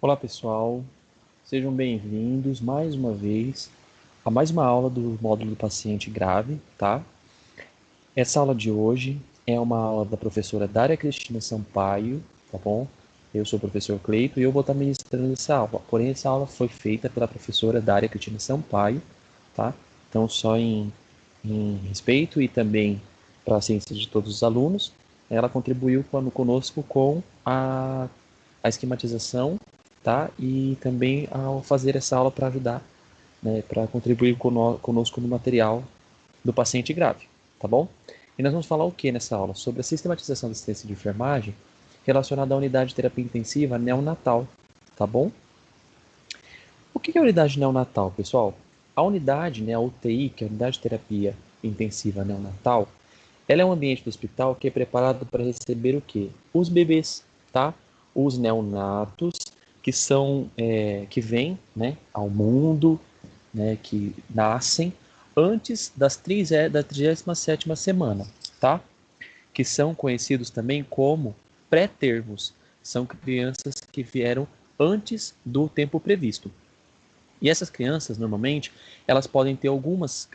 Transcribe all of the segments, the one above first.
Olá pessoal, sejam bem-vindos mais uma vez a mais uma aula do módulo do paciente grave, tá? Essa aula de hoje é uma aula da professora Dária Cristina Sampaio, tá bom? Eu sou o professor Cleito e eu vou estar ministrando essa aula, porém essa aula foi feita pela professora Dária Cristina Sampaio, tá? Então só em respeito e também para a ciência de todos os alunos, ela contribuiu conosco com a esquematização, tá? E também ao fazer essa aula para ajudar, né, para contribuir conosco no material do paciente grave, tá bom? E nós vamos falar o que nessa aula? Sobre a sistematização da assistência de enfermagem relacionada à unidade de terapia intensiva neonatal, tá bom? O que é a unidade neonatal, pessoal? A unidade, né, a UTI, que é a unidade de terapia intensiva neonatal, ela é um ambiente do hospital que é preparado para receber o quê? Os bebês, tá? Os neonatos que vêm, né, ao mundo, né, que nascem antes da 37ª semana, tá? Que são conhecidos também como pré-termos. São crianças que vieram antes do tempo previsto. E essas crianças, normalmente, elas podem ter algumas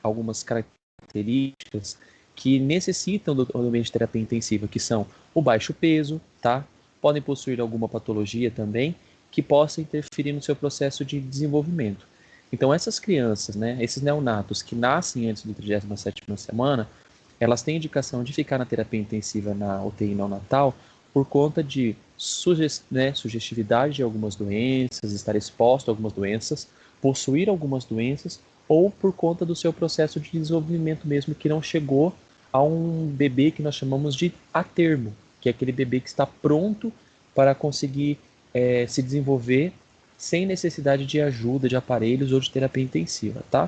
características que necessitam do ambiente de terapia intensiva, que são o baixo peso, tá? Podem possuir alguma patologia também que possa interferir no seu processo de desenvolvimento. Então, essas crianças, né, esses neonatos que nascem antes do 37ª semana, elas têm indicação de ficar na terapia intensiva na UTI neonatal por conta de sugestividade de algumas doenças, estar exposto a algumas doenças, possuir algumas doenças ou por conta do seu processo de desenvolvimento mesmo que não chegou a um bebê que nós chamamos de a termo, que é aquele bebê que está pronto para conseguir se desenvolver sem necessidade de ajuda de aparelhos ou de terapia intensiva, tá?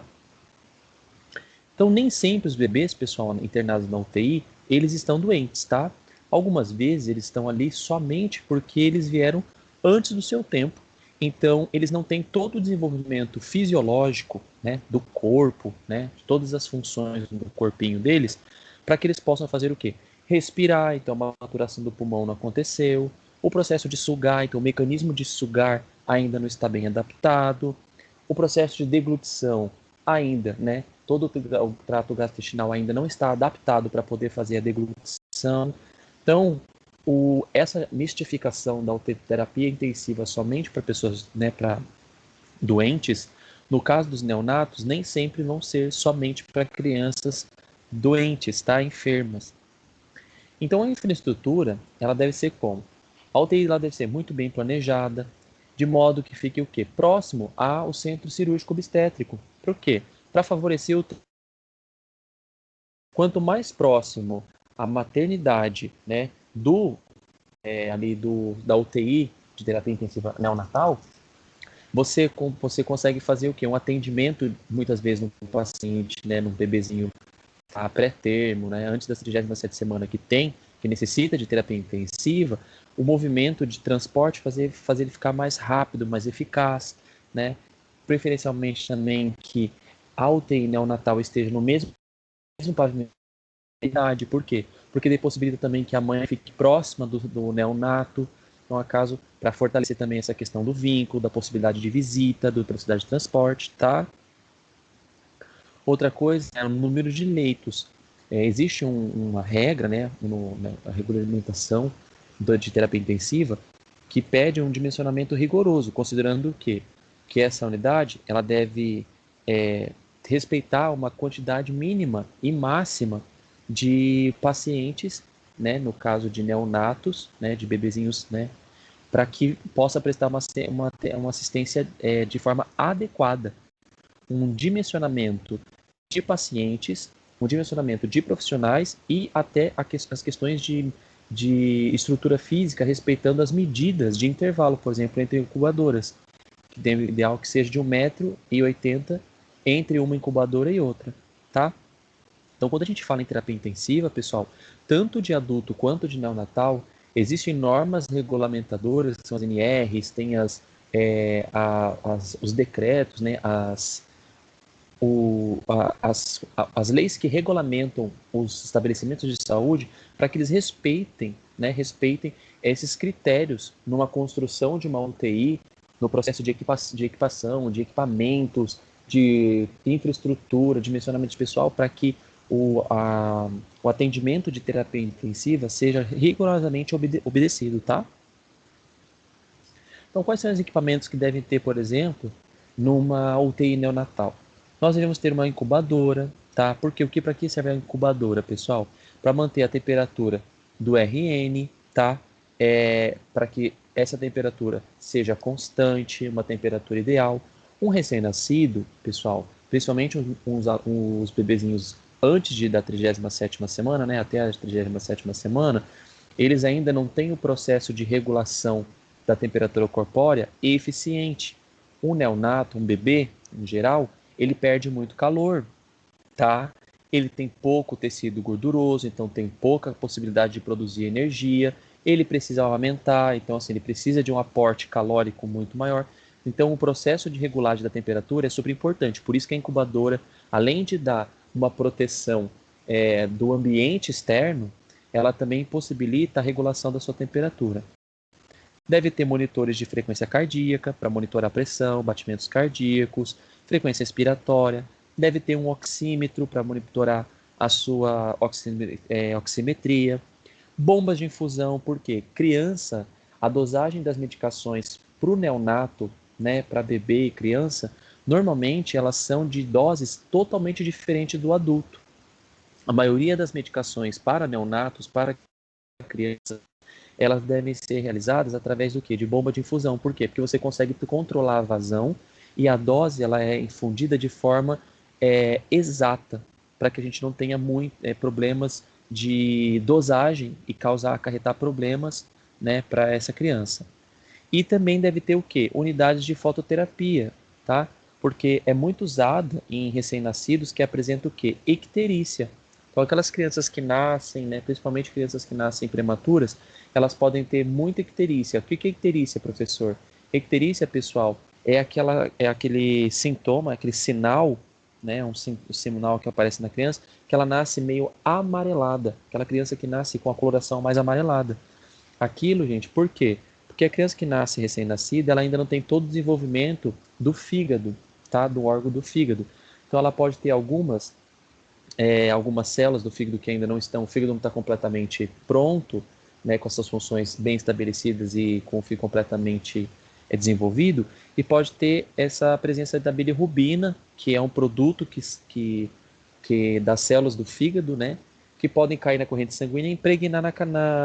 Então, nem sempre os bebês, pessoal, internados na UTI, eles estão doentes, tá? Algumas vezes eles estão ali somente porque eles vieram antes do seu tempo. Então, eles não têm todo o desenvolvimento fisiológico, né, do corpo, né, de todas as funções do corpinho deles, para que eles possam fazer o quê? Respirar, então a maturação do pulmão não aconteceu, o processo de sugar, então o mecanismo de sugar ainda não está bem adaptado, o processo de deglutição ainda, né, todo o trato gastrointestinal ainda não está adaptado para poder fazer a deglutição. Então, essa mistificação da terapia intensiva somente para pessoas, né, para doentes, no caso dos neonatos, nem sempre vão ser somente para crianças doentes, tá? Enfermas. Então, a infraestrutura, ela deve ser como? A UTI ela deve ser muito bem planejada, de modo que fique o quê? Próximo ao centro cirúrgico obstétrico. Por quê? Para favorecer o quanto mais próximo a maternidade, né, da UTI de terapia intensiva neonatal, você consegue fazer o quê? Um atendimento muitas vezes no paciente, né, num bebezinho a pré-termo, né, antes da 37ª semana que necessita de terapia intensiva, o movimento de transporte fazer ele ficar mais rápido, mais eficaz, né? Preferencialmente também que a UTI neonatal esteja no mesmo pavimento. Por quê? Porque ele possibilita também que a mãe fique próxima do neonato, então, acaso, para fortalecer também essa questão do vínculo, da possibilidade de visita, da possibilidade de transporte, tá? Outra coisa é o número de leitos. Existe uma regra, né, na regulamentação de terapia intensiva, que pede um dimensionamento rigoroso, considerando que essa unidade ela deve é, respeitar uma quantidade mínima e máxima de pacientes, né, no caso de neonatos, né, de bebezinhos, né, para que possa prestar uma assistência de forma adequada, um dimensionamento de pacientes, um dimensionamento de profissionais e até as questões de estrutura física, respeitando as medidas de intervalo, por exemplo, entre incubadoras, que tem ideal que seja de 1,80 m entre uma incubadora e outra, tá? Então, quando a gente fala em terapia intensiva, pessoal, tanto de adulto quanto de neonatal, existem normas regulamentadoras, que são as NRs, tem os decretos, né, as leis que regulamentam os estabelecimentos de saúde para que eles respeitem, né, respeitem esses critérios numa construção de uma UTI no processo de equipação, de equipamentos, de infraestrutura, dimensionamento de pessoal, para que o atendimento de terapia intensiva seja rigorosamente obedecido, tá? Então, quais são os equipamentos que devem ter, por exemplo, numa UTI neonatal? Nós devemos ter uma incubadora, tá? Porque para que serve a incubadora, pessoal? Para manter a temperatura do RN, tá? Para que essa temperatura seja constante, uma temperatura ideal. Um recém-nascido, pessoal, principalmente os bebezinhos antes da 37ª semana, né? Até a 37ª semana, eles ainda não têm o processo de regulação da temperatura corpórea eficiente. Um neonato, um bebê, em geral, ele perde muito calor, tá? Ele tem pouco tecido gorduroso, então tem pouca possibilidade de produzir energia. Ele precisa aumentar, então assim, ele precisa de um aporte calórico muito maior. Então o processo de regulagem da temperatura é super importante. Por isso que a incubadora, além de dar uma proteção do ambiente externo, ela também possibilita a regulação da sua temperatura. Deve ter monitores de frequência cardíaca para monitorar a pressão, batimentos cardíacos, frequência respiratória. Deve ter um oxímetro para monitorar a sua oximetria. Bombas de infusão, porque criança, a dosagem das medicações para o neonato, né, para bebê e criança, normalmente elas são de doses totalmente diferentes do adulto. A maioria das medicações para neonatos, para crianças, elas devem ser realizadas através do quê? De bomba de infusão. Por quê? Porque você consegue controlar a vazão e a dose ela é infundida de forma exata, para que a gente não tenha problemas de dosagem e acarretar problemas, né, para essa criança. E também deve ter o quê? Unidades de fototerapia, tá? Porque é muito usada em recém-nascidos que apresenta o quê? Icterícia. Então, aquelas crianças que nascem, né, principalmente crianças que nascem prematuras, elas podem ter muita icterícia. O que é icterícia, professor? Icterícia, pessoal, é aquele sintoma, aquele sinal, né, um sinal que aparece na criança, que ela nasce meio amarelada. Aquela criança que nasce com a coloração mais amarelada. Aquilo, gente, por quê? Porque a criança que nasce recém-nascida, ela ainda não tem todo o desenvolvimento do fígado, tá? Do órgão do fígado. Então ela pode ter algumas células do fígado que ainda não estão, o fígado não está completamente pronto, né, com essas funções bem estabelecidas e com o fígado completamente desenvolvido, e pode ter essa presença da bilirrubina, que é um produto que das células do fígado, né, que podem cair na corrente sanguínea e impregnar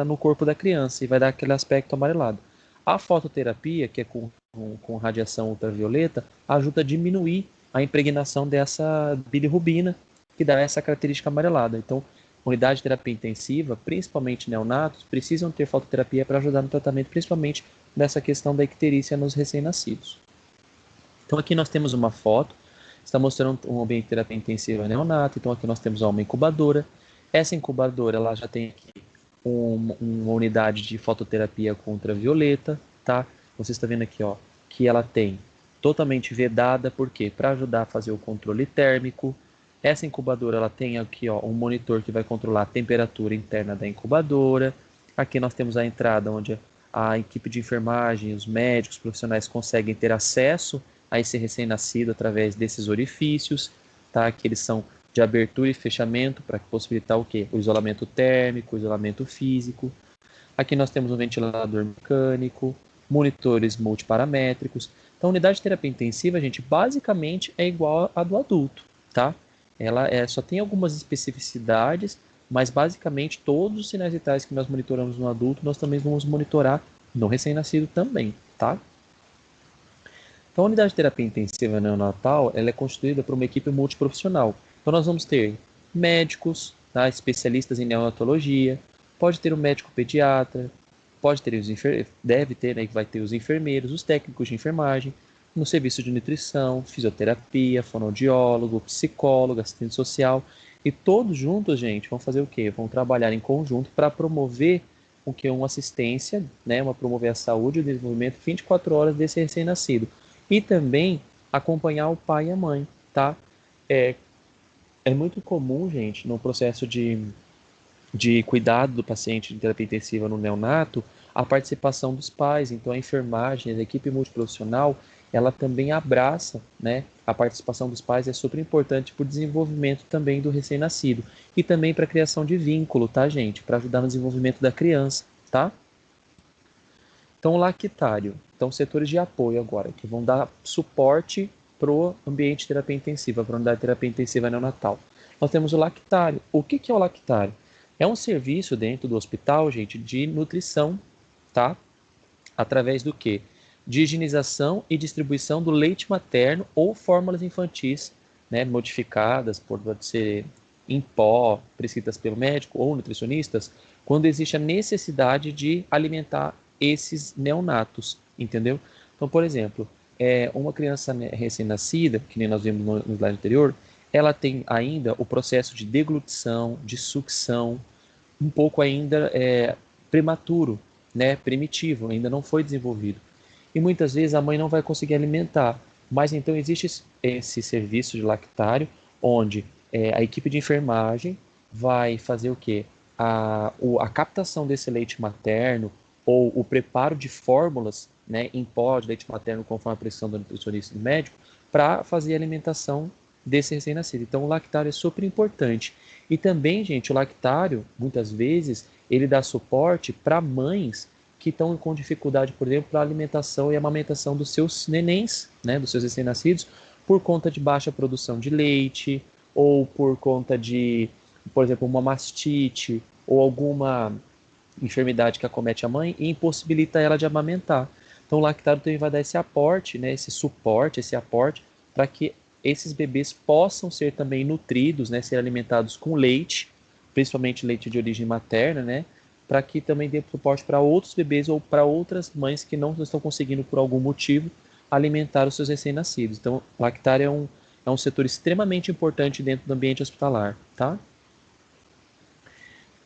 no corpo da criança e vai dar aquele aspecto amarelado. A fototerapia, que é com radiação ultravioleta, ajuda a diminuir a impregnação dessa bilirrubina, que dá essa característica amarelada. Então, unidade de terapia intensiva, principalmente neonatos, precisam ter fototerapia para ajudar no tratamento, principalmente nessa questão da icterícia nos recém-nascidos. Então, aqui nós temos uma foto, está mostrando um ambiente de terapia intensiva neonato. Então, aqui nós temos uma incubadora. Essa incubadora ela já tem aqui uma unidade de fototerapia com ultravioleta, tá? Você está vendo aqui, ó, que ela tem totalmente vedada, por quê? Para ajudar a fazer o controle térmico. Essa incubadora ela tem aqui, ó, um monitor que vai controlar a temperatura interna da incubadora. Aqui nós temos a entrada onde a equipe de enfermagem, os médicos, os profissionais conseguem ter acesso a esse recém-nascido através desses orifícios, tá? Que eles são de abertura e fechamento para possibilitar o quê? O isolamento térmico, o isolamento físico. Aqui nós temos um ventilador mecânico, monitores multiparamétricos. Então, a unidade de terapia intensiva, gente, basicamente é igual à do adulto, tá? Ela só tem algumas especificidades, mas basicamente todos os sinais vitais que nós monitoramos no adulto, nós também vamos monitorar no recém-nascido também, tá? Então, a unidade de terapia intensiva neonatal, ela é constituída por uma equipe multiprofissional. Então, nós vamos ter médicos, tá, especialistas em neonatologia, pode ter um médico pediatra, pode ter deve ter, né, que vai ter os enfermeiros, os técnicos de enfermagem, no serviço de nutrição, fisioterapia, fonoaudiólogo, psicólogo, assistente social, e todos juntos, gente, vão fazer o quê? Vão trabalhar em conjunto para promover o que uma assistência, né, promover a saúde e o desenvolvimento 24 horas desse recém-nascido. E também acompanhar o pai e a mãe, tá? É, é muito comum, gente, no processo de cuidado do paciente de terapia intensiva no neonato, a participação dos pais. Então, a enfermagem, a equipe multiprofissional, ela também abraça, né? A participação dos pais é super importante para o desenvolvimento também do recém-nascido e também para a criação de vínculo, tá, gente? Para ajudar no desenvolvimento da criança, tá? Então, o lactário. Então, setores de apoio agora, que vão dar suporte para o ambiente de terapia intensiva, para a unidade de terapia intensiva neonatal. Nós temos o lactário. O que é o lactário? É um serviço dentro do hospital, gente, de nutrição, tá? Através do quê? De higienização e distribuição do leite materno ou fórmulas infantis, né, modificadas, pode ser em pó, prescritas pelo médico ou nutricionistas, quando existe a necessidade de alimentar esses neonatos, entendeu? Então, por exemplo, uma criança recém-nascida, que nem nós vimos no slide anterior, ela tem ainda o processo de deglutição, de sucção, um pouco ainda prematuro, né, primitivo, ainda não foi desenvolvido. E muitas vezes a mãe não vai conseguir alimentar. Mas então existe esse serviço de lactário, onde a equipe de enfermagem vai fazer o quê? A captação desse leite materno ou o preparo de fórmulas, né, em pó de leite materno conforme a prescrição do nutricionista e do médico, para fazer a alimentação desse recém-nascido. Então o lactário é super importante. E também, gente, o lactário, muitas vezes, ele dá suporte para mães que estão com dificuldade, por exemplo, para a alimentação e amamentação dos seus nenéns, né, dos seus recém-nascidos, por conta de baixa produção de leite, ou por conta de, por exemplo, uma mastite, ou alguma enfermidade que acomete a mãe e impossibilita ela de amamentar. Então o lactário também vai dar esse aporte, né, esse suporte, esse aporte, para que esses bebês possam ser também nutridos, né, ser alimentados com leite, principalmente leite de origem materna, né, para que também dê suporte para outros bebês ou para outras mães que não estão conseguindo, por algum motivo, alimentar os seus recém-nascidos. Então, o lactário é um setor extremamente importante dentro do ambiente hospitalar, tá?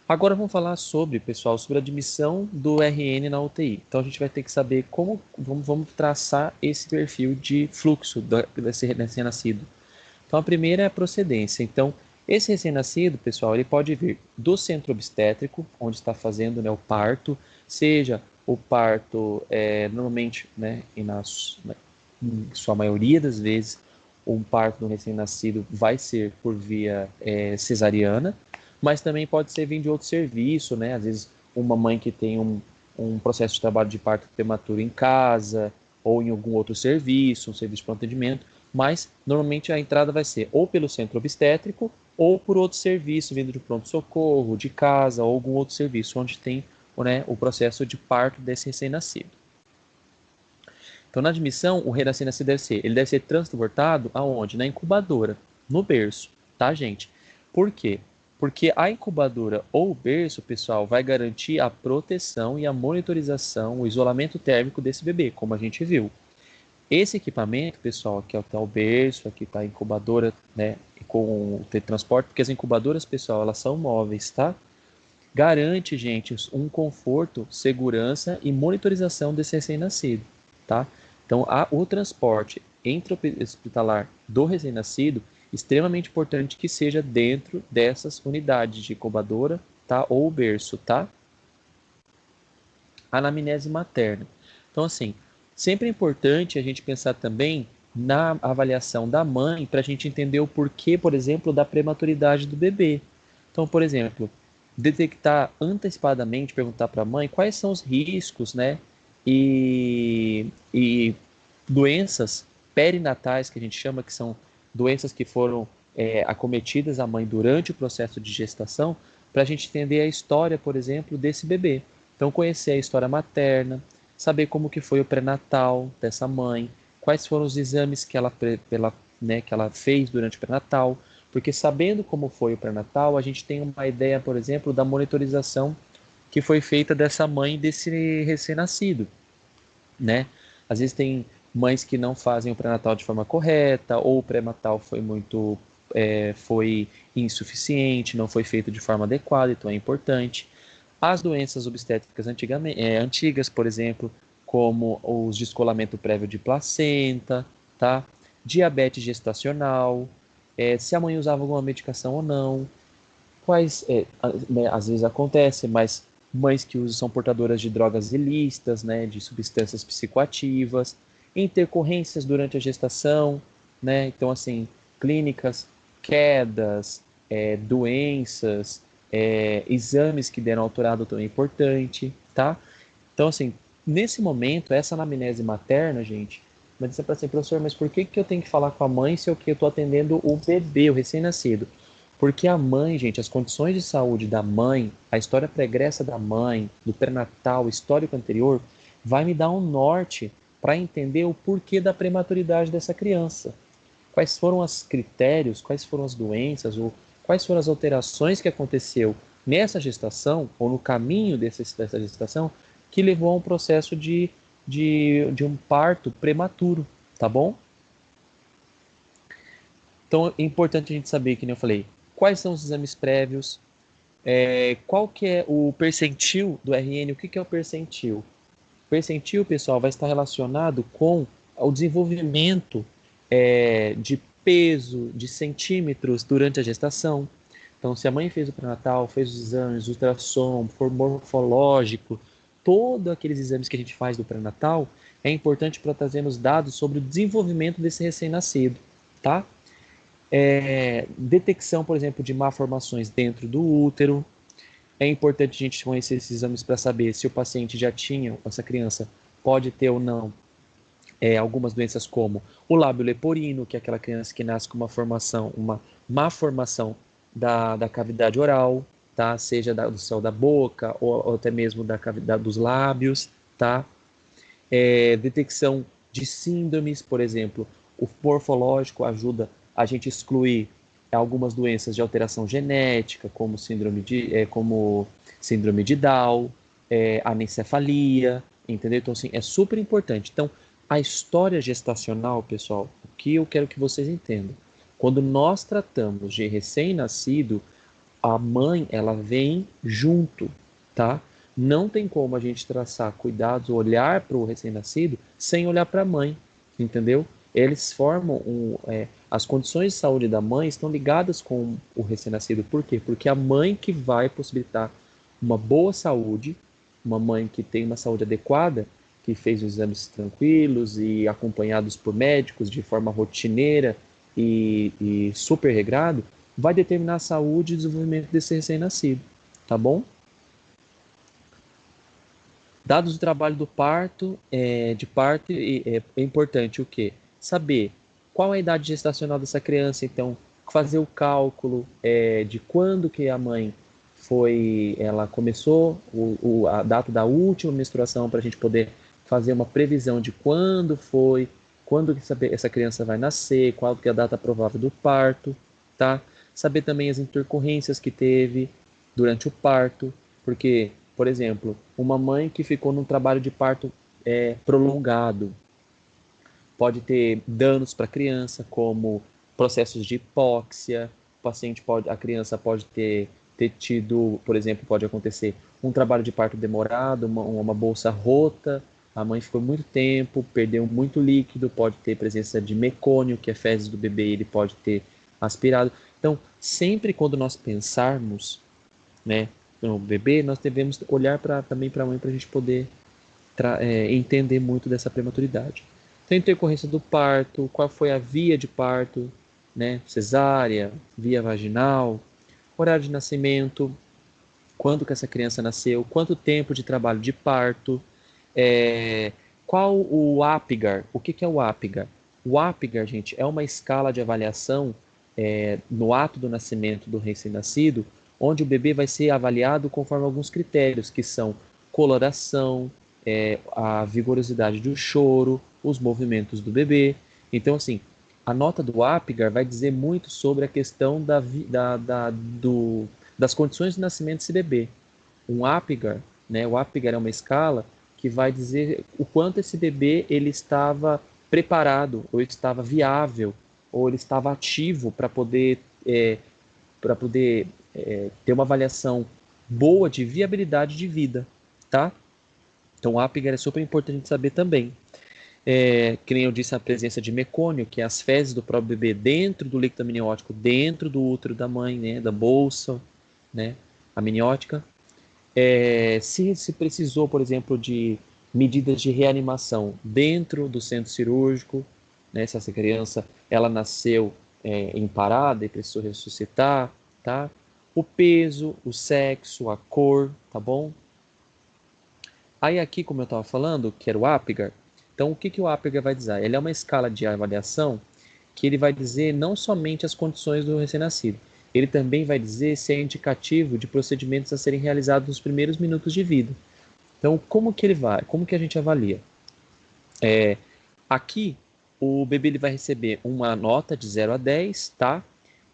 Agora vamos falar sobre, pessoal, sobre a admissão do RN na UTI. Então a gente vai ter que saber como vamos traçar esse perfil de fluxo desse recém-nascido. Então a primeira é a procedência. Então esse recém-nascido, pessoal, ele pode vir do centro obstétrico, onde está fazendo, né, o parto, seja o parto normalmente, né, em sua maioria das vezes, um parto do recém-nascido vai ser por via cesariana, mas também pode ser vindo de outro serviço, né? Às vezes uma mãe que tem um processo de trabalho de parto prematuro em casa ou em algum outro serviço, um serviço de pronto atendimento, mas normalmente a entrada vai ser ou pelo centro obstétrico ou por outro serviço vindo de pronto-socorro, de casa ou algum outro serviço onde tem, né, o processo de parto desse recém-nascido. Então, na admissão, o recém-nascido deve ser transportado aonde? Na incubadora, no berço, tá, gente? Por quê? Porque a incubadora ou o berço, pessoal, vai garantir a proteção e a monitorização, o isolamento térmico desse bebê, como a gente viu. Esse equipamento, pessoal, aqui está o berço, aqui está a incubadora, né, com o teletransporte, porque as incubadoras, pessoal, elas são móveis, tá? Garante, gente, um conforto, segurança e monitorização desse recém-nascido, tá? Então, o transporte intra-hospitalar do recém-nascido, extremamente importante que seja dentro dessas unidades de incubadora, tá? Ou berço, tá? Anamnese materna. Então, assim, sempre é importante a gente pensar também na avaliação da mãe para a gente entender o porquê, por exemplo, da prematuridade do bebê. Então, por exemplo, detectar antecipadamente, perguntar para a mãe quais são os riscos, né? E doenças perinatais, que a gente chama, que são doenças que foram acometidas a mãe durante o processo de gestação, para a gente entender a história, por exemplo, desse bebê. Então, conhecer a história materna, saber como que foi o pré-natal dessa mãe, quais foram os exames que que ela fez durante o pré-natal, porque sabendo como foi o pré-natal, a gente tem uma ideia, por exemplo, da monitorização que foi feita dessa mãe desse recém-nascido, né? Às vezes tem mães que não fazem o pré-natal de forma correta, ou o pré-natal foi insuficiente, não foi feito de forma adequada, então é importante. As doenças obstétricas antigas, por exemplo, como os descolamento prévio de placenta, tá? Diabetes gestacional, se a mãe usava alguma medicação ou não, quais, né, às vezes acontece, mas mães que usam, são portadoras de drogas ilícitas, né, de substâncias psicoativas, intercorrências durante a gestação, né, então assim, clínicas, quedas, doenças, exames que deram alterado também é importante, tá? Então assim, nesse momento, essa anamnese materna, gente, mas disse para assim, professor, mas por que eu tenho que falar com a mãe se eu estou atendendo o bebê, o recém-nascido? Porque a mãe, gente, as condições de saúde da mãe, a história pregressa da mãe, do pré-natal, o histórico anterior, vai me dar um norte para entender o porquê da prematuridade dessa criança. Quais foram os critérios, quais foram as doenças, ou quais foram as alterações que aconteceu nessa gestação, ou no caminho dessa gestação, que levou a um processo de um parto prematuro, tá bom? Então é importante a gente saber, que nem eu falei, quais são os exames prévios, qual que é o percentil do RN, o que que é o percentil? O percentil, pessoal, vai estar relacionado com o desenvolvimento de peso, de centímetros durante a gestação. Então, se a mãe fez o pré-natal, fez os exames, ultrassom, for morfológico, todos aqueles exames que a gente faz do pré-natal, é importante para trazermos dados sobre o desenvolvimento desse recém-nascido, tá? Detecção, por exemplo, de malformações dentro do útero. É importante a gente conhecer esses exames para saber se o paciente já tinha, essa criança pode ter ou não algumas doenças como o lábio leporino, que é aquela criança que nasce com uma má formação da cavidade oral, tá? Seja do céu da boca ou até mesmo da cavidade dos lábios, tá? Detecção de síndromes, por exemplo, o morfológico ajuda a gente excluir algumas doenças de alteração genética, como síndrome de Down, anencefalia, entendeu? Então, assim, é super importante. Então, a história gestacional, pessoal, o que eu quero que vocês entendam? Quando nós tratamos de recém-nascido, a mãe, ela vem junto, tá? Não tem como a gente traçar cuidados, olhar para o recém-nascido sem olhar para a mãe, entendeu? Eles formam as condições de saúde da mãe estão ligadas com o recém-nascido. Por quê? Porque a mãe que vai possibilitar uma boa saúde, uma mãe que tem uma saúde adequada, que fez os exames tranquilos e acompanhados por médicos de forma rotineira e super regrado, vai determinar a saúde e desenvolvimento desse recém-nascido, tá bom? Dados do trabalho do parto, é importante o quê? Saber qual é a idade gestacional dessa criança, então fazer o cálculo de quando que a mãe ela começou, a data da última menstruação, para a gente poder fazer uma previsão de quando que essa criança vai nascer, qual que é a data provável do parto, tá? Saber também as intercorrências que teve durante o parto, porque, por exemplo, uma mãe que ficou num trabalho de parto prolongado pode ter danos para a criança, como processos de hipóxia, a criança pode ter tido, por exemplo, pode acontecer um trabalho de parto demorado, uma bolsa rota, a mãe ficou muito tempo, perdeu muito líquido, pode ter presença de mecônio, que é fezes do bebê, ele pode ter aspirado. Então, sempre quando nós pensarmos, né, no bebê, nós devemos olhar também para a mãe para a gente poder entender muito dessa prematuridade. Tem intercorrência do parto, qual foi a via de parto, né, cesárea, via vaginal, horário de nascimento, quando que essa criança nasceu, quanto tempo de trabalho de parto, é, qual o APGAR, o que, que é o APGAR? O APGAR, gente, é uma escala de avaliação no ato do nascimento do recém-nascido, onde o bebê vai ser avaliado conforme alguns critérios, que são coloração, a vigorosidade do choro, os movimentos do bebê. Então, assim, a nota do APGAR vai dizer muito sobre a questão das condições de nascimento desse bebê. Um APGAR, né, o APGAR é uma escala que vai dizer o quanto esse bebê ele estava preparado, ou ele estava viável, ou ele estava ativo para poder ter uma avaliação boa de viabilidade de vida, tá? Então, o APGAR é super importante saber também. Que nem eu disse, a presença de mecônio, que é as fezes do próprio bebê dentro do líquido amniótico, dentro do útero da mãe, né, da bolsa, né, amniótica. Se precisou, por exemplo, de medidas de reanimação dentro do centro cirúrgico, né? Se essa criança ela nasceu em parada e precisou ressuscitar, tá? O peso, o sexo, a cor, tá bom? Aí aqui, como eu estava falando, que era o Apgar, então o que, que o Apgar vai dizer? Ele é uma escala de avaliação que ele vai dizer não somente as condições do recém-nascido, ele também vai dizer se é indicativo de procedimentos a serem realizados nos primeiros minutos de vida. Então, como que ele vai? Como que a gente avalia? Aqui, o bebê ele vai receber uma nota de 0 a 10, tá?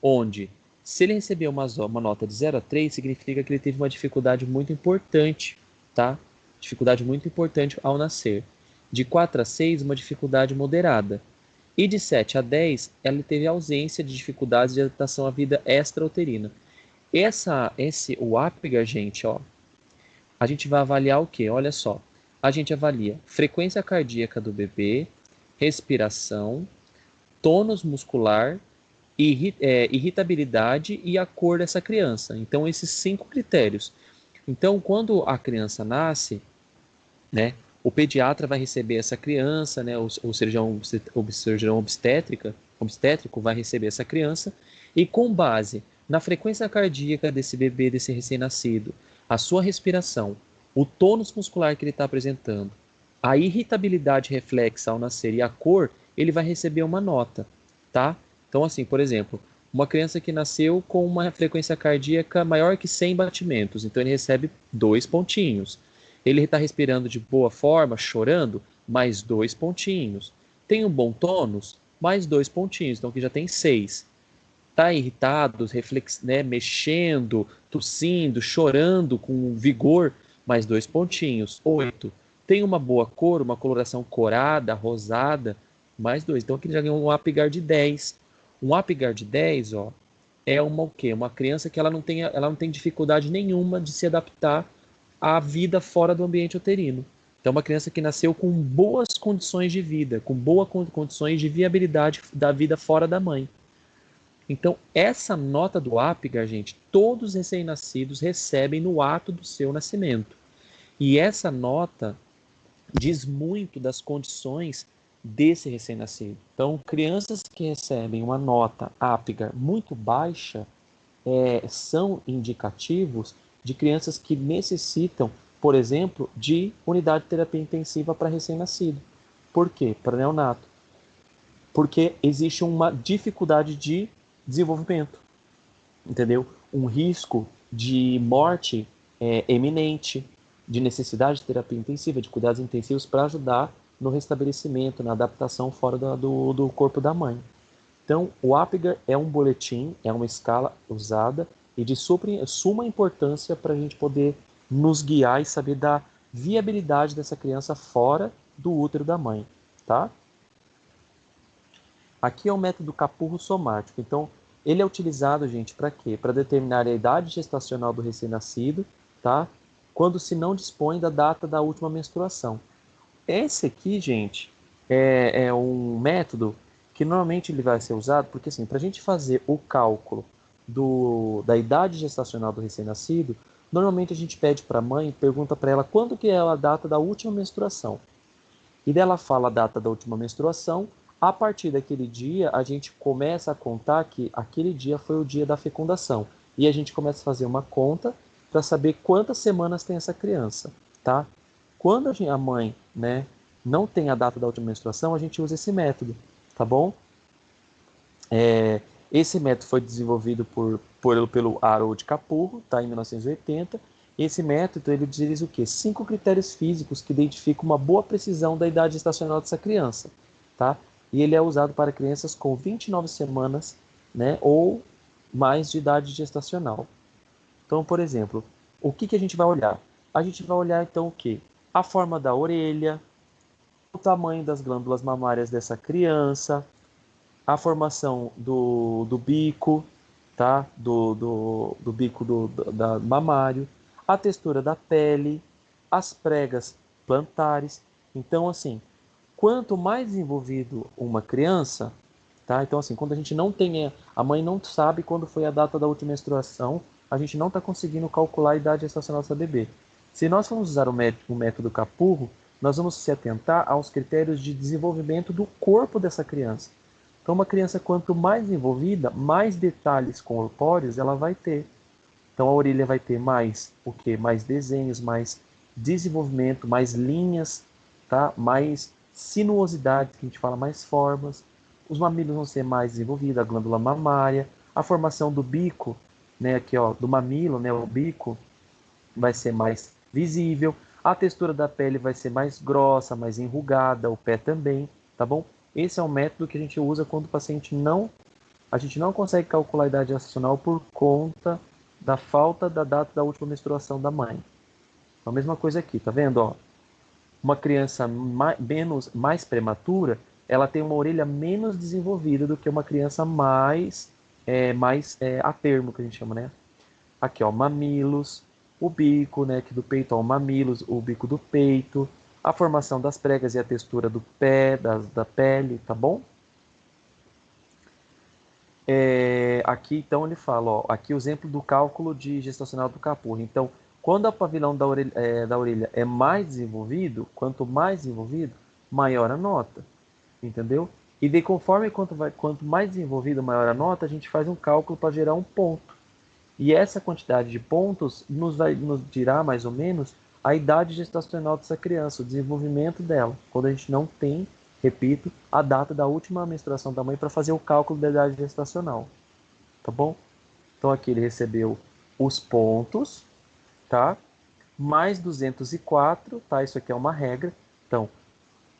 Onde, se ele receber uma nota de 0 a 3, significa que ele teve uma dificuldade muito importante, tá? Dificuldade muito importante ao nascer. De 4 a 6, uma dificuldade moderada. E de 7 a 10, ela teve ausência de dificuldades de adaptação à vida extrauterina. O Apgar, gente, ó, a gente vai avaliar o quê? Olha só. A gente avalia frequência cardíaca do bebê, respiração, tônus muscular, irritabilidade e a cor dessa criança. Então, esses 5 critérios. Então, quando a criança nasce, né, o pediatra vai receber essa criança, né, o cirurgião obstétrico vai receber essa criança e com base na frequência cardíaca desse bebê, desse recém-nascido, a sua respiração, o tônus muscular que ele está apresentando, a irritabilidade reflexa ao nascer e a cor, ele vai receber uma nota, tá? Então, assim, por exemplo, uma criança que nasceu com uma frequência cardíaca maior que 100 batimentos, então ele recebe 2 pontinhos. Ele está respirando de boa forma, chorando, mais 2 pontinhos. Tem um bom tônus, mais 2 pontinhos, então aqui já tem 6. Está irritado, né, mexendo, tossindo, chorando com vigor, mais 2 pontinhos, 8. Tem uma boa cor, uma coloração corada, rosada, mais 2. Então aqui já ganhou um Apgar de 10. Um Apgar de 10, ó, é uma o quê? Uma criança que ela não tem dificuldade nenhuma de se adaptar à vida fora do ambiente uterino. Então, uma criança que nasceu com boas condições de vida, com boas condições de viabilidade da vida fora da mãe. Então, essa nota do Apgar, gente, todos os recém-nascidos recebem no ato do seu nascimento. E essa nota diz muito das condições desse recém-nascido. Então, crianças que recebem uma nota Apgar muito baixa são indicativos de crianças que necessitam, por exemplo, de unidade de terapia intensiva para recém-nascido. Por quê? Para neonato. Porque existe uma dificuldade de desenvolvimento, entendeu? Um risco de morte eminente, de necessidade de terapia intensiva, de cuidados intensivos para ajudar no restabelecimento, na adaptação fora do corpo da mãe. Então, o Apgar é um boletim, é uma escala usada e de suma importância para a gente poder nos guiar e saber da viabilidade dessa criança fora do útero da mãe, tá? Aqui é o método Capurro somático. Então, ele é utilizado, gente, para quê? Para determinar a idade gestacional do recém-nascido, tá? Quando se não dispõe da data da última menstruação. Esse aqui, gente, é um método que normalmente ele vai ser usado porque, assim, para a gente fazer o cálculo da idade gestacional do recém-nascido, normalmente a gente pede para a mãe, pergunta para ela quando que é a data da última menstruação. E dela fala a data da última menstruação. A partir daquele dia, a gente começa a contar que aquele dia foi o dia da fecundação. E a gente começa a fazer uma conta para saber quantas semanas tem essa criança, tá? Quando a mãe, né, não tem a data da última menstruação, a gente usa esse método, tá bom? Esse método foi desenvolvido pelo Harold Capurro, tá, em 1980. Esse método ele diz o quê? 5 critérios físicos que identificam uma boa precisão da idade gestacional dessa criança, tá? E ele é usado para crianças com 29 semanas, né, ou mais de idade gestacional. Então, por exemplo, o que a gente vai olhar? A gente vai olhar então o quê? A forma da orelha, o tamanho das glândulas mamárias dessa criança, a formação do bico, tá? Do bico da mamário, a textura da pele, as pregas plantares. Então, assim, quanto mais desenvolvido uma criança, tá? Então, assim, quando a gente não tem, a mãe não sabe quando foi a data da última menstruação, a gente não está conseguindo calcular a idade gestacional dessa bebê. Se nós formos usar o método Capurro, nós vamos se atentar aos critérios de desenvolvimento do corpo dessa criança. Então, uma criança, quanto mais desenvolvida, mais detalhes corpóreos ela vai ter. Então, a orelha vai ter mais o quê? Mais desenhos, mais desenvolvimento, mais linhas, tá? Mais sinuosidade, que a gente fala, mais formas. Os mamilos vão ser mais desenvolvidos, a glândula mamária, a formação do bico, né, aqui, ó, do mamilo, né, o bico vai ser mais visível, a textura da pele vai ser mais grossa, mais enrugada, o pé também, tá bom? Esse é um método que a gente usa quando o paciente a gente não consegue calcular a idade gestacional por conta da falta da data da última menstruação da mãe. Então, a mesma coisa aqui, tá vendo? Ó, uma criança mais prematura, ela tem uma orelha menos desenvolvida do que uma criança mais a termo, que a gente chama, né? Aqui, ó, mamilos, o bico, né, aqui do peito, ó, mamilos, o bico do peito, a formação das pregas e a textura do pé, da pele, tá bom? Aqui, então, ele fala, ó, aqui o exemplo do cálculo de gestacional do Capurro. Então, quando o pavilhão da orelha é mais desenvolvido, quanto mais desenvolvido, maior a nota, entendeu? E de conforme quanto mais desenvolvido, maior a nota, a gente faz um cálculo para gerar um ponto. E essa quantidade de pontos nos dirá mais ou menos a idade gestacional dessa criança, o desenvolvimento dela, quando a gente não tem, repito, a data da última menstruação da mãe para fazer o cálculo da idade gestacional, tá bom? Então aqui ele recebeu os pontos, tá? Mais 204, tá? Isso aqui é uma regra. Então,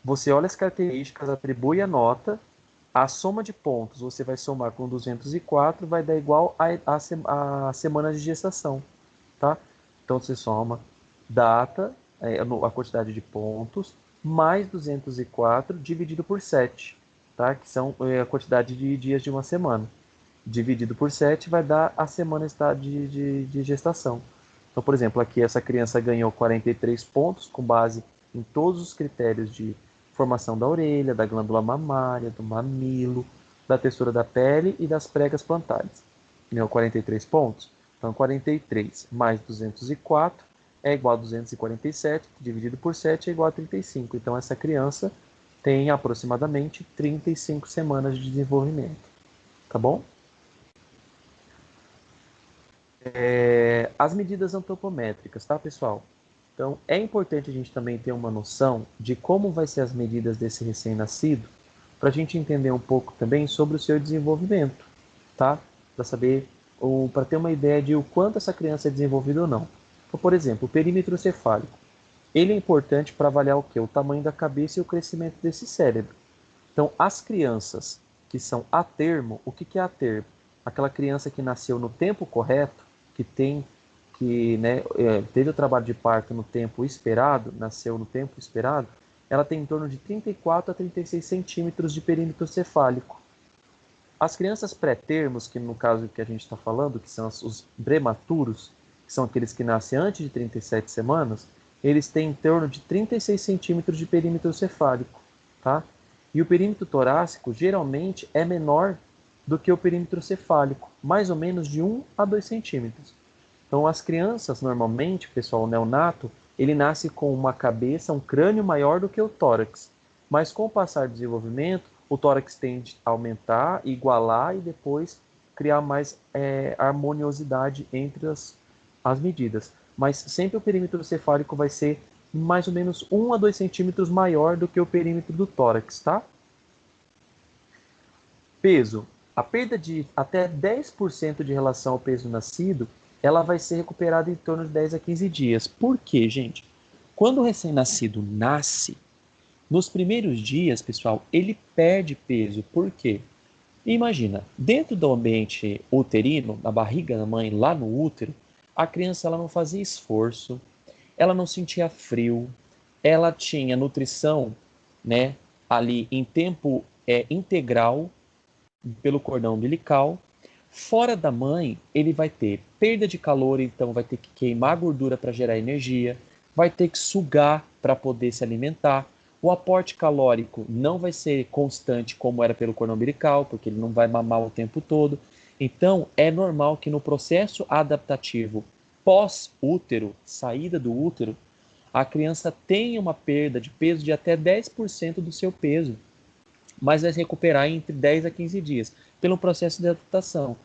você olha as características, atribui a nota, a soma de pontos você vai somar com 204, vai dar igual a semana de gestação, tá? Então você soma data, a quantidade de pontos, mais 204 dividido por 7, tá? Que são a quantidade de dias de uma semana. Dividido por 7 vai dar a semana de gestação. Então, por exemplo, aqui essa criança ganhou 43 pontos com base em todos os critérios de formação da orelha, da glândula mamária, do mamilo, da textura da pele e das pregas plantares. Ganhou 43 pontos? Então, 43 mais 204 é igual a 247, dividido por 7 é igual a 35. Então, essa criança tem aproximadamente 35 semanas de desenvolvimento. Tá bom? As medidas antropométricas, tá, pessoal? Então, é importante a gente também ter uma noção de como vai ser as medidas desse recém-nascido, para a gente entender um pouco também sobre o seu desenvolvimento, tá? Para saber, ou para ter uma ideia de o quanto essa criança é desenvolvida ou não. Então, por exemplo, o perímetro cefálico. Ele é importante para avaliar o quê? O tamanho da cabeça e o crescimento desse cérebro. Então, as crianças que são a termo, o que que é a termo? Aquela criança que nasceu no tempo correto, teve o trabalho de parto no tempo esperado, nasceu no tempo esperado, ela tem em torno de 34 a 36 centímetros de perímetro cefálico. As crianças pré-termos, que no caso que a gente está falando, que são os prematuros, que são aqueles que nascem antes de 37 semanas, eles têm em torno de 36 centímetros de perímetro cefálico, tá? E o perímetro torácico geralmente é menor do que o perímetro cefálico, mais ou menos de 1 a 2 centímetros. Então, as crianças, normalmente, o pessoal neonato, ele nasce com uma cabeça, um crânio maior do que o tórax. Mas com o passar do desenvolvimento, o tórax tende a aumentar, igualar e depois criar mais harmoniosidade entre as medidas. Mas sempre o perímetro cefálico vai ser mais ou menos 1 a 2 centímetros maior do que o perímetro do tórax, tá? Peso. A perda de até 10% de relação ao peso nascido, ela vai ser recuperada em torno de 10 a 15 dias. Por quê, gente? Quando o recém-nascido nasce, nos primeiros dias, pessoal, ele perde peso. Por quê? Imagina, dentro do ambiente uterino, na barriga da mãe, lá no útero, a criança ela não fazia esforço, ela não sentia frio, ela tinha nutrição, né, ali em tempo integral pelo cordão umbilical. Fora da mãe, ele vai ter perda de calor, então vai ter que queimar gordura para gerar energia, vai ter que sugar para poder se alimentar. O aporte calórico não vai ser constante como era pelo cordão umbilical, porque ele não vai mamar o tempo todo. Então, é normal que no processo adaptativo pós-útero, saída do útero, a criança tenha uma perda de peso de até 10% do seu peso, mas vai se recuperar entre 10 a 15 dias, pelo processo de adaptação.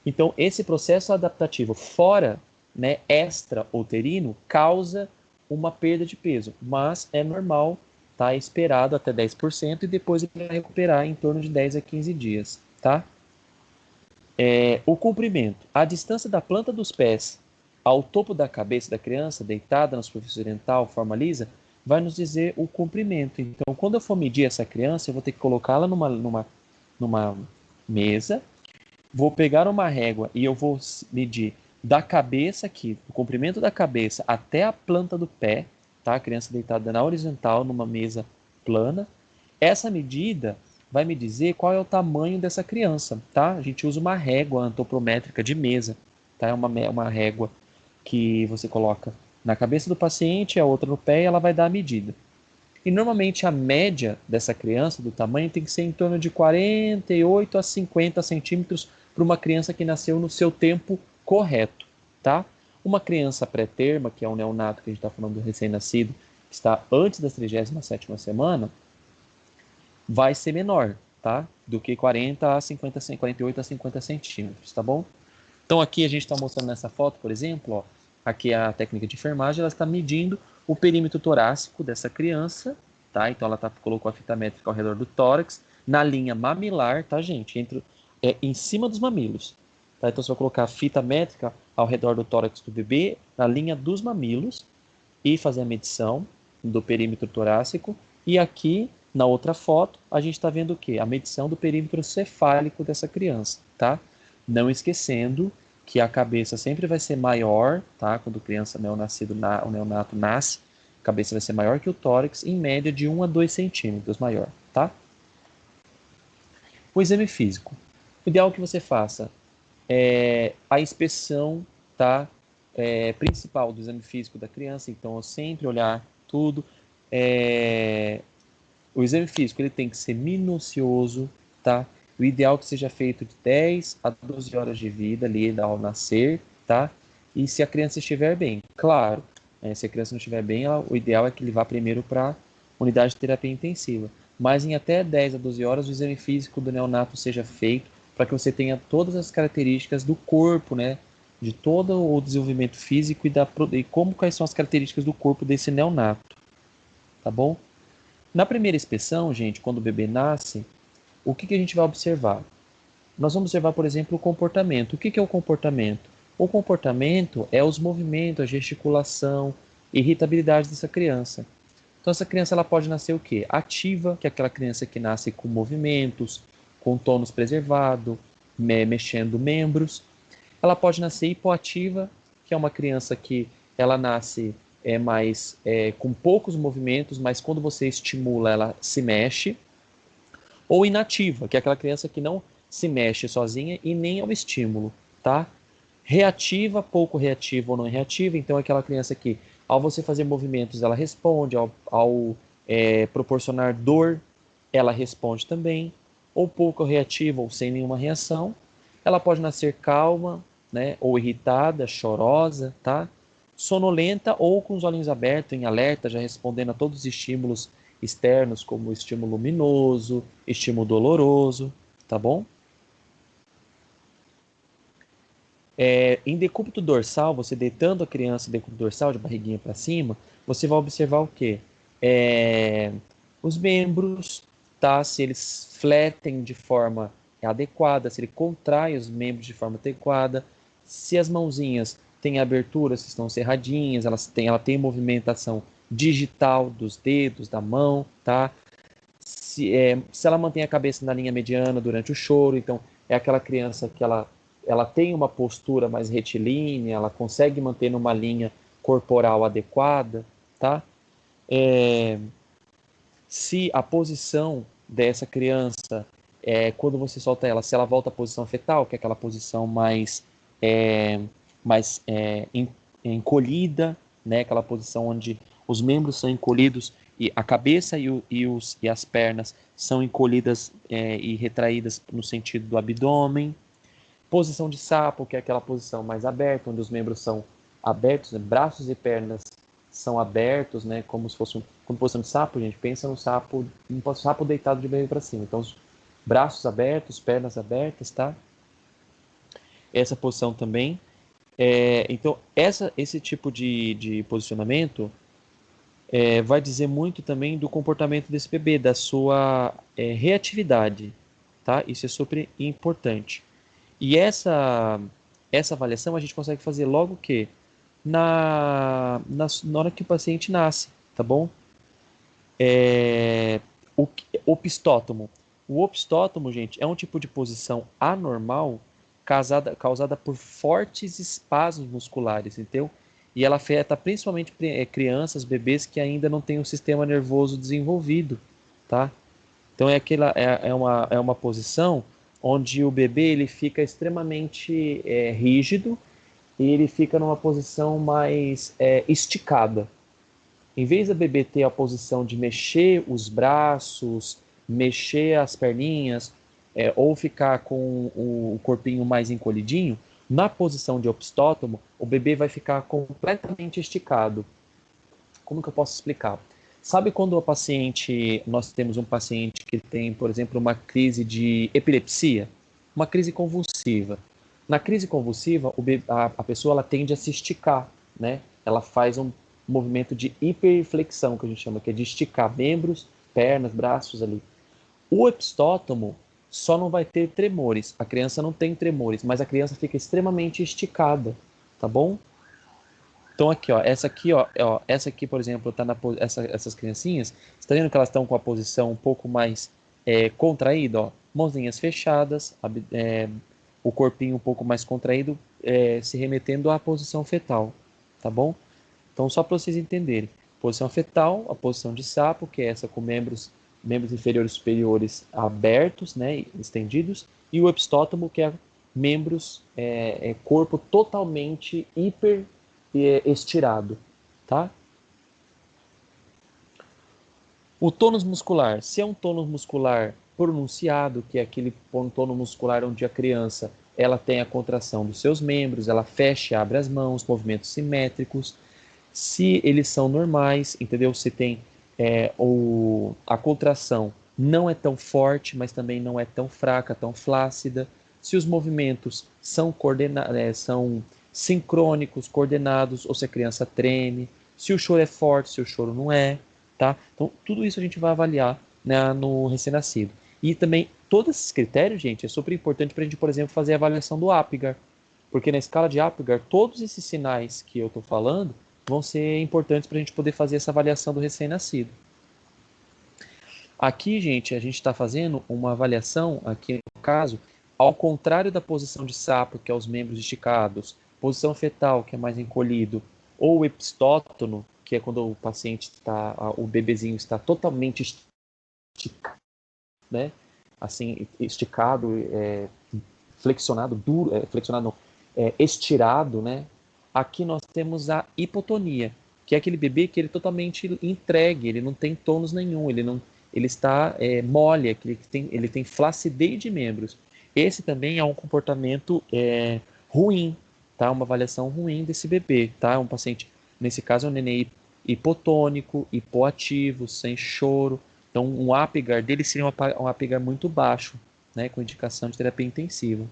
Então, esse processo adaptativo fora, né, extra-uterino, causa uma perda de peso, mas é normal, tá? É esperado até 10% e depois ele vai recuperar em torno de 10 a 15 dias, tá? O comprimento. A distância da planta dos pés ao topo da cabeça da criança, deitada na superfície oriental, forma lisa, vai nos dizer o comprimento. Então, quando eu for medir essa criança, eu vou ter que colocá-la numa mesa, vou pegar uma régua e eu vou medir da cabeça aqui, do comprimento da cabeça até a planta do pé, tá? A criança deitada na horizontal, numa mesa plana. Essa medida vai me dizer qual é o tamanho dessa criança, tá? A gente usa uma régua antropométrica de mesa, tá? É uma régua que você coloca na cabeça do paciente, a outra no pé e ela vai dar a medida. E normalmente a média dessa criança, do tamanho, tem que ser em torno de 48 a 50 centímetros para uma criança que nasceu no seu tempo correto, tá? Uma criança pré-terma, que é um neonato que a gente está falando do recém-nascido, que está antes da 37ª semana, vai ser menor, tá? Do que 40 a 50, 48 a 50 centímetros, tá bom? Então aqui a gente está mostrando nessa foto, por exemplo, ó, aqui é a técnica de enfermagem, ela está medindo o perímetro torácico dessa criança, tá? Então ela colocou a fita métrica ao redor do tórax, na linha mamilar, tá, gente? Em cima dos mamilos, tá? Então você vai colocar a fita métrica ao redor do tórax do bebê, na linha dos mamilos, e fazer a medição do perímetro torácico. E aqui, na outra foto, a gente está vendo o quê? A medição do perímetro cefálico dessa criança, tá? Não esquecendo que a cabeça sempre vai ser maior, tá? Quando o neonato nasce, a cabeça vai ser maior que o tórax, em média de 1 a 2 centímetros maior, tá? O exame físico. O ideal que você faça é a inspeção, tá? Principal do exame físico da criança, então eu sempre olhar tudo. O exame físico ele tem que ser minucioso, tá? O ideal é que seja feito de 10 a 12 horas de vida ali ao nascer, tá? E se a criança estiver bem, claro, se a criança não estiver bem, o ideal é que ele vá primeiro para a unidade de terapia intensiva. Mas em até 10 a 12 horas o exame físico do neonato seja feito para que você tenha todas as características do corpo, né? De todo o desenvolvimento físico e quais são as características do corpo desse neonato, tá bom? Na primeira inspeção, gente, quando o bebê nasce, o que a gente vai observar? Nós vamos observar, por exemplo, o comportamento. O que é o comportamento? O comportamento é os movimentos, a gesticulação, irritabilidade dessa criança. Então, essa criança ela pode nascer o quê? Ativa, que é aquela criança que nasce com movimentos, com tônus preservado, mexendo membros. Ela pode nascer hipoativa, que é uma criança que ela nasce com poucos movimentos, mas quando você estimula, ela se mexe. Ou inativa, que é aquela criança que não se mexe sozinha e nem ao estímulo, tá? Reativa, pouco reativa ou não reativa, então é aquela criança que, ao você fazer movimentos, ela responde, ao proporcionar dor, ela responde também, ou pouco reativa ou sem nenhuma reação. Ela pode nascer calma, né, ou irritada, chorosa, tá? Sonolenta ou com os olhinhos abertos, em alerta, já respondendo a todos os estímulos externos, como estímulo luminoso, estímulo doloroso, tá bom? Em decúbito dorsal, você deitando a criança em decúbito dorsal, de barriguinha para cima, você vai observar o quê? Os membros, tá? Se eles fletem de forma adequada, se ele contrai os membros de forma adequada, se as mãozinhas têm abertura, se estão cerradinhas, ela tem movimentação digital dos dedos, da mão, tá? Se ela mantém a cabeça na linha mediana durante o choro, então é aquela criança que ela tem uma postura mais retilínea, ela consegue manter numa linha corporal adequada, tá? Se a posição dessa criança, quando você solta ela, se ela volta à posição fetal, que é aquela posição é, mais encolhida, né? Aquela posição onde os membros são encolhidos e a cabeça e as pernas são encolhidas e retraídas no sentido do abdômen. Posição de sapo, que é aquela posição mais aberta, onde os membros são abertos, né? Braços e pernas são abertos, né? Como se fosse como posição de sapo, gente. Pensa no sapo, um sapo deitado de meio para cima. Então, os braços abertos, pernas abertas, tá? Essa posição também. Então, esse tipo de posicionamento vai dizer muito também do comportamento desse bebê, da sua reatividade, tá? Isso é super importante. E essa avaliação a gente consegue fazer logo que na hora que o paciente nasce, tá bom? O opistótomo. O opistótomo, gente, é um tipo de posição anormal causada por fortes espasmos musculares, entendeu? E ela afeta principalmente crianças, bebês que ainda não têm o sistema nervoso desenvolvido, tá? Então é uma posição onde o bebê ele fica extremamente rígido e ele fica numa posição mais esticada. Em vez da bebê ter a posição de mexer os braços, mexer as perninhas, ou ficar com o corpinho mais encolhidinho, na posição de opistótomo, o bebê vai ficar completamente esticado. Como que eu posso explicar? Sabe quando nós temos um paciente que tem, por exemplo, uma crise de epilepsia, uma crise convulsiva. Na crise convulsiva, a pessoa ela tende a se esticar, né? Ela faz um movimento de hiperflexão, que a gente chama, que é de esticar membros, pernas, braços ali. O epistótomo só não vai ter tremores. A criança não tem tremores, mas a criança fica extremamente esticada, tá bom? Então essa aqui, por exemplo, tá essas criancinhas, você tá vendo que elas estão com a posição um pouco mais contraída, ó, mãozinhas fechadas, o corpinho um pouco mais contraído, se remetendo à posição fetal, tá bom? Então, só para vocês entenderem, posição fetal, a posição de sapo, que é essa com membros inferiores e superiores abertos, né, estendidos, e o epistótomo, que é membros, corpo totalmente hiper estirado, tá? O tônus muscular, se é um tônus muscular pronunciado, que é aquele tônus muscular onde a criança ela tem a contração dos seus membros, ela fecha e abre as mãos, movimentos simétricos. Se eles são normais, entendeu? Se tem a contração não é tão forte, mas também não é tão fraca, tão flácida. Se os movimentos são sincrônicos, coordenados, ou se a criança treme, se o choro é forte, se o choro não é, tá? Então, tudo isso a gente vai avaliar, né, no recém-nascido. E também, todos esses critérios, gente, é super importante para a gente, por exemplo, fazer a avaliação do Apgar. Porque na escala de Apgar, todos esses sinais que eu estou falando vão ser importantes para a gente poder fazer essa avaliação do recém-nascido. Aqui, gente, a gente está fazendo uma avaliação, aqui no caso, ao contrário da posição de sapo, que é os membros esticados, posição fetal, que é mais encolhido, ou epistótono, que é quando o paciente está, o bebezinho está totalmente esticado, né? Assim, esticado, flexionado, duro, flexionado não, estirado, né? Aqui nós temos a hipotonia, que é aquele bebê que ele é totalmente entregue, ele não tem tônus nenhum, ele está mole, ele tem flacidez de membros. Esse também é um comportamento ruim, tá? Uma avaliação ruim desse bebê, tá? Um paciente, nesse caso, é um neném hipotônico, hipoativo, sem choro. Então, um Apgar dele seria um Apgar muito baixo, né? Com indicação de terapia intensiva.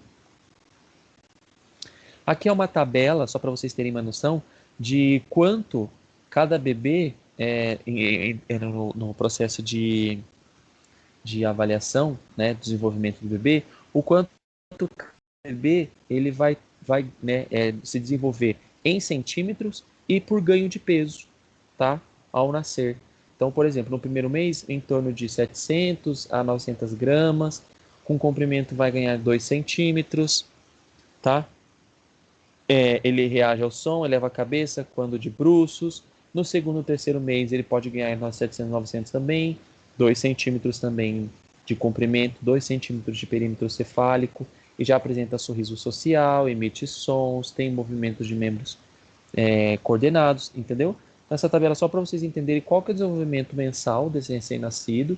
Aqui é uma tabela, só para vocês terem uma noção, de quanto cada bebê, no processo de avaliação, né, desenvolvimento do bebê, o quanto cada bebê ele vai né, se desenvolver em centímetros e por ganho de peso, tá, ao nascer. Então, por exemplo, no primeiro mês, em torno de 700 a 900 gramas, com comprimento vai ganhar 2 centímetros, tá? Ele reage ao som, eleva a cabeça quando de bruços. No segundo e terceiro mês, ele pode ganhar nós 700, 900 também. 2 centímetros também de comprimento, 2 centímetros de perímetro cefálico. E já apresenta sorriso social, emite sons, tem movimentos de membros coordenados, entendeu? Essa tabela é só para vocês entenderem qual que é o desenvolvimento mensal desse recém-nascido,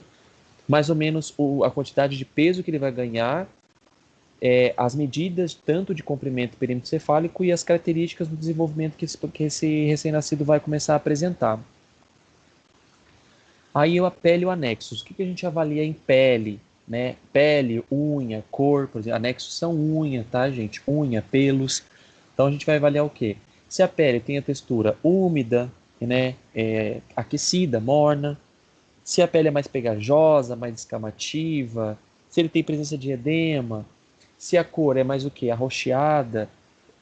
mais ou menos a quantidade de peso que ele vai ganhar, as medidas tanto de comprimento e perímetro cefálico e as características do desenvolvimento que esse recém-nascido vai começar a apresentar. Aí a pele e o anexos. O que a gente avalia em pele? Né? Pele, unha, cor, por exemplo, anexos são unha, tá, gente? Unha, pelos. Então a gente vai avaliar o quê? Se a pele tem a textura úmida, né, aquecida, morna, se a pele é mais pegajosa, mais escamativa, se ele tem presença de edema, se a cor é mais o quê? Arroxeada,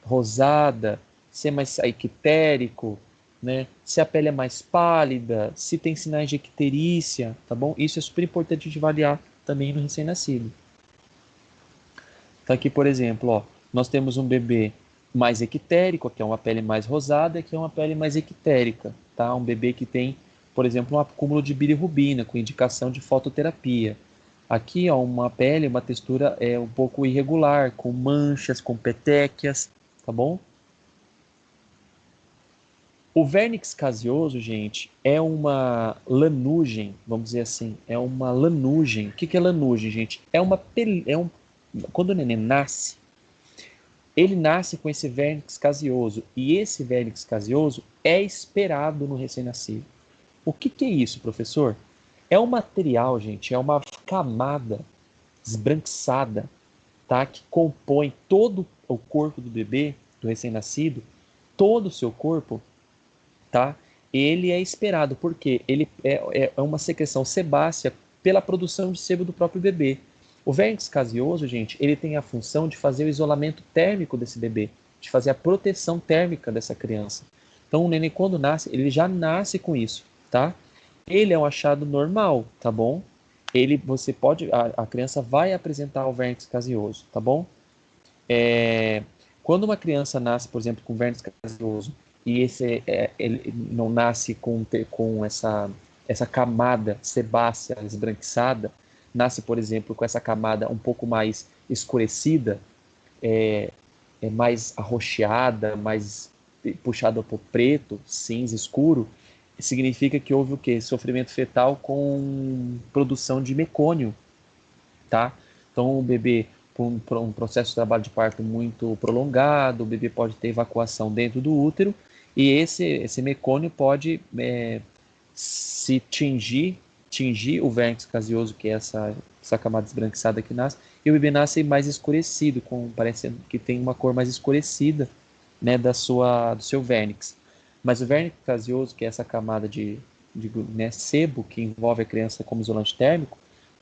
rosada, se é mais ictérico, né? Se a pele é mais pálida, se tem sinais de icterícia, tá bom? Isso é super importante de avaliar também no recém-nascido. Então aqui, por exemplo, ó, nós temos um bebê mais ictérico, que é uma pele mais rosada, que é uma pele mais ictérica, tá? Um bebê que tem, por exemplo, um acúmulo de bilirrubina, com indicação de fototerapia. Aqui, ó, uma pele, uma textura um pouco irregular, com manchas, com petequias, tá bom? O vernix caseoso, gente, é uma lanugem, vamos dizer assim, é uma lanugem. O que é lanugem, gente? Quando o neném nasce, ele nasce com esse vernix caseoso e esse vernix caseoso é esperado no recém-nascido. O que é isso, professor? É um material, gente, é uma camada esbranquiçada, tá? Que compõe todo o corpo do bebê, do recém-nascido, todo o seu corpo, tá? Ele é esperado porque ele é uma secreção sebácea pela produção de sebo do próprio bebê. O vernix caseoso, gente, ele tem a função de fazer o isolamento térmico desse bebê, de fazer a proteção térmica dessa criança. Então, o neném, quando nasce, ele já nasce com isso, tá? Ele é um achado normal, tá bom? A criança vai apresentar o vernix caseoso, tá bom? Quando uma criança nasce, por exemplo, com vernix caseoso e ele não nasce com essa camada sebácea esbranquiçada, nasce, por exemplo, com essa camada um pouco mais escurecida, mais arroxeada, mais puxada para o preto, cinza escuro, significa que houve o quê? Sofrimento fetal com produção de mecônio, tá? Então o bebê, por um processo de trabalho de parto muito prolongado, o bebê pode ter evacuação dentro do útero e esse mecônio pode se tingir o vernix caseoso, que é essa camada esbranquiçada que nasce, e o bebê nasce mais escurecido, parecendo que tem uma cor mais escurecida, né, do seu vernix. Mas o vernix caseoso, que é essa camada né, sebo que envolve a criança como isolante térmico,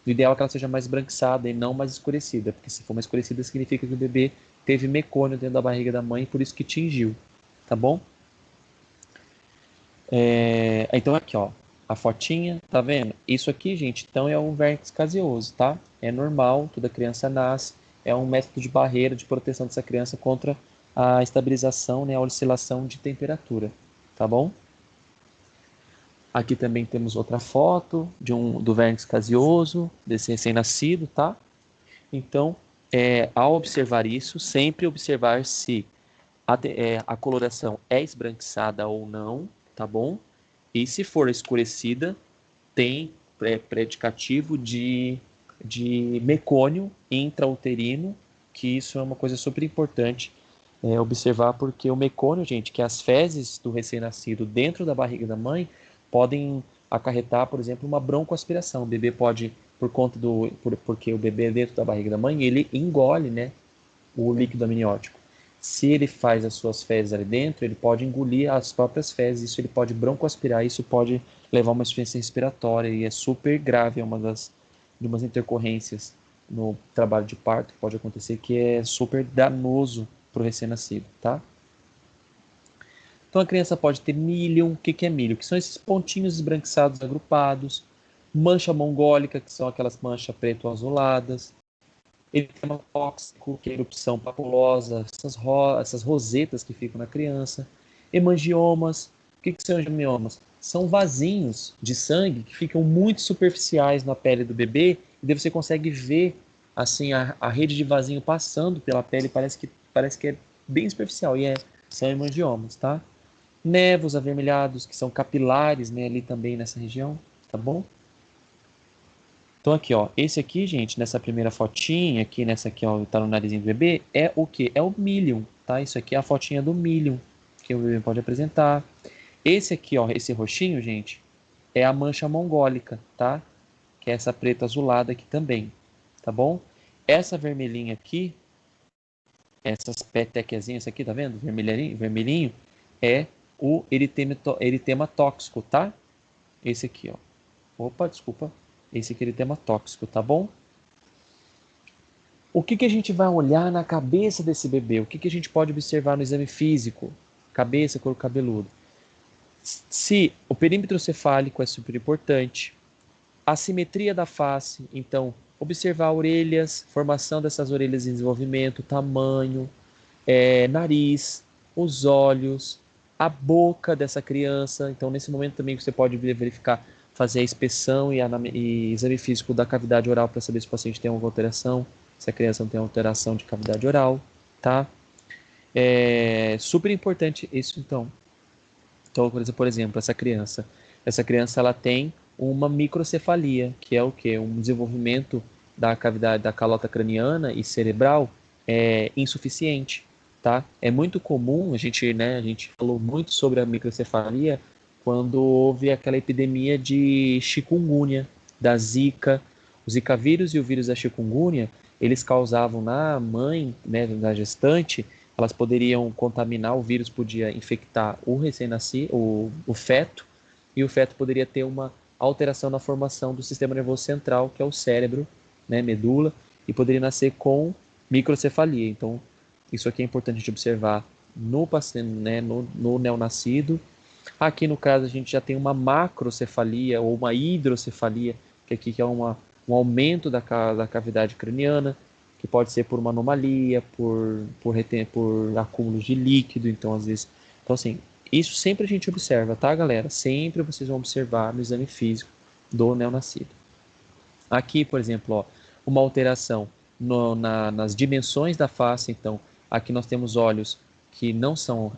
o ideal é que ela seja mais esbranquiçada e não mais escurecida, porque se for mais escurecida significa que o bebê teve mecônio dentro da barriga da mãe, por isso que tingiu, tá bom? Então aqui, ó, a fotinha, tá vendo? Isso aqui, gente, então é um vernix caseoso, tá? É normal, toda criança nasce, é um método de barreira de proteção dessa criança contra a estabilização, né, a oscilação de temperatura, tá bom? Aqui também temos outra foto do vernix caseoso, desse recém-nascido, tá? Então, ao observar isso, sempre observar se a coloração é esbranquiçada ou não, tá bom? E se for escurecida, tem predicativo de mecônio intrauterino, que isso é uma coisa super importante observar, porque o mecônio, gente, que é as fezes do recém-nascido dentro da barriga da mãe, podem acarretar, por exemplo, uma broncoaspiração. O bebê pode, porque o bebê dentro da barriga da mãe, ele engole, né, o líquido amniótico. Se ele faz as suas fezes ali dentro, ele pode engolir as próprias fezes, isso ele pode broncoaspirar, isso pode levar a uma insuficiência respiratória e é super grave, é de umas intercorrências no trabalho de parto que pode acontecer que é super danoso para o recém-nascido, tá? Então a criança pode ter milho. O que é milho? Que são esses pontinhos esbranquiçados agrupados, mancha mongólica, que são aquelas manchas preto-azuladas, eritema tóxico, que é erupção papulosa, essas rosetas que ficam na criança, hemangiomas. O que são hemangiomas? São vasinhos de sangue que ficam muito superficiais na pele do bebê e daí você consegue ver assim a rede de vasinho passando pela pele, parece que é bem superficial e são hemangiomas, tá? Nevos avermelhados, que são capilares, né, ali também nessa região, tá bom? Então aqui, ó, esse aqui, gente, nessa primeira fotinha, aqui nessa aqui, ó, tá no narizinho do bebê, é o quê? É o milium, tá? Isso aqui é a fotinha do milium que o bebê pode apresentar. Esse aqui, ó, esse roxinho, gente, é a mancha mongólica, tá? Que é essa preta azulada aqui também, tá bom? Essa vermelhinha aqui, essas petequiazinhas aqui, tá vendo? Vermelhinho, vermelhinho, é o eritema tóxico, tá? Esse aqui, ó. Opa, desculpa. Esse aqui é eritema tóxico, tá bom? O que a gente vai olhar na cabeça desse bebê? O que a gente pode observar no exame físico? Cabeça, couro cabeludo. Se o perímetro cefálico é super importante, a simetria da face, então, observar orelhas, formação dessas orelhas em desenvolvimento, tamanho, nariz, os olhos, a boca dessa criança. Então, nesse momento também você pode verificar, fazer a inspeção e exame físico da cavidade oral para saber se o paciente tem alguma alteração, se a criança não tem alteração de cavidade oral, tá? É super importante isso, então. Então, por exemplo, essa criança ela tem uma microcefalia, que é o quê? Um desenvolvimento da cavidade da calota craniana e cerebral insuficiente, tá? É muito comum, a gente falou muito sobre a microcefalia quando houve aquela epidemia de chikungunya, da Zika. O Zika vírus e o vírus da chikungunya, eles causavam na mãe, né, na gestante, elas poderiam contaminar, o vírus podia infectar o recém-nascido, o feto, e o feto poderia ter uma alteração na formação do sistema nervoso central, que é o cérebro, né, medula, e poderia nascer com microcefalia. Então, isso aqui é importante a gente observar no paciente, né, no neonascido. Aqui no caso a gente já tem uma macrocefalia ou uma hidrocefalia, que aqui que é um aumento da cavidade craniana, que pode ser por uma anomalia, por acúmulos de líquido, então às vezes. Então, assim, isso sempre a gente observa, tá, galera? Sempre vocês vão observar no exame físico do neonascido. Aqui, por exemplo, ó, uma alteração nas dimensões da face, então, aqui nós temos olhos que não estão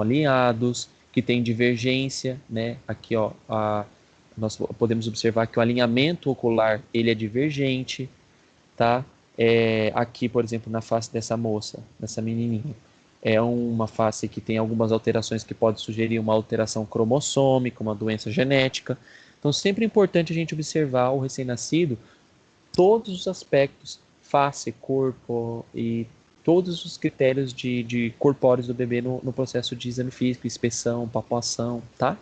alinhados, que têm divergência, né? Aqui, ó, nós podemos observar que o alinhamento ocular ele é divergente, tá? Aqui, por exemplo, na face dessa moça, dessa menininha, é uma face que tem algumas alterações que podem sugerir uma alteração cromossômica, uma doença genética. Então, sempre é importante a gente observar o recém-nascido, todos os aspectos, face, corpo e todos os critérios de corpóreos do bebê no processo de exame físico, inspeção, palpação, tá?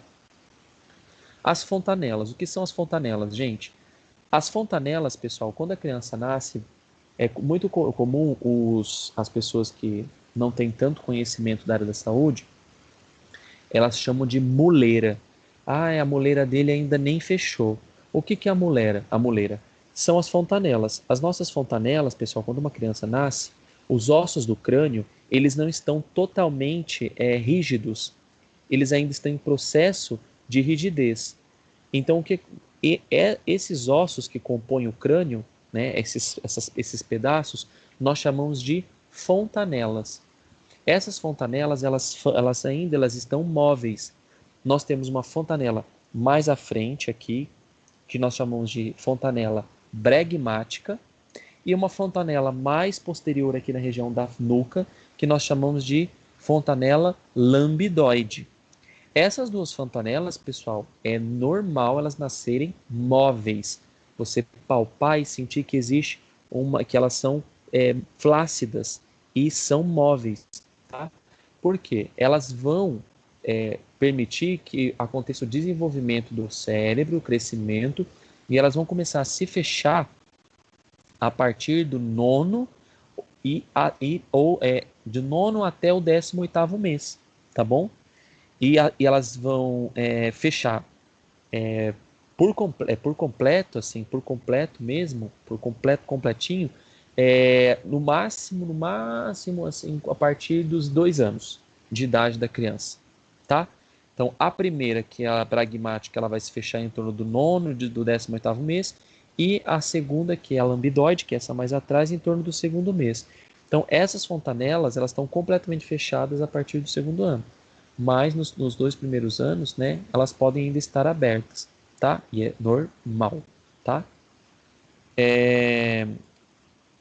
As fontanelas. O que são as fontanelas, gente? As fontanelas, pessoal, quando a criança nasce, é muito comum as pessoas que não têm tanto conhecimento da área da saúde, elas chamam de muleira. Ah, a muleira dele ainda nem fechou. O que é a muleira? A muleira são as fontanelas. As nossas fontanelas, pessoal, quando uma criança nasce, os ossos do crânio, eles não estão totalmente rígidos. Eles ainda estão em processo de rigidez. Então, esses ossos que compõem o crânio, né, esses pedaços, nós chamamos de fontanelas. Essas fontanelas, elas estão móveis. Nós temos uma fontanela mais à frente aqui, que nós chamamos de fontanela bregmática, e uma fontanela mais posterior aqui na região da nuca, que nós chamamos de fontanela lambidoide. Essas duas fontanelas, pessoal, é normal elas nascerem móveis. Você palpar e sentir que existe que elas são flácidas e são móveis, tá? Por quê? Elas vão permitir que aconteça o desenvolvimento do cérebro, o crescimento, e elas vão começar a se fechar a partir do nono de nono até o 18º mês, tá bom? E elas vão fechar por completo, assim, por completo mesmo, por completo, completinho, no máximo, assim, a partir dos 2 anos de idade da criança, tá? Então, a primeira, que é a pragmática, ela vai se fechar em torno do nono, do 18º mês, e a segunda, que é a lambidoide, que é essa mais atrás, em torno do segundo mês. Então, essas fontanelas, elas estão completamente fechadas a partir do segundo ano. Mas nos 2 primeiros anos, né, elas podem ainda estar abertas, tá? E é normal, tá?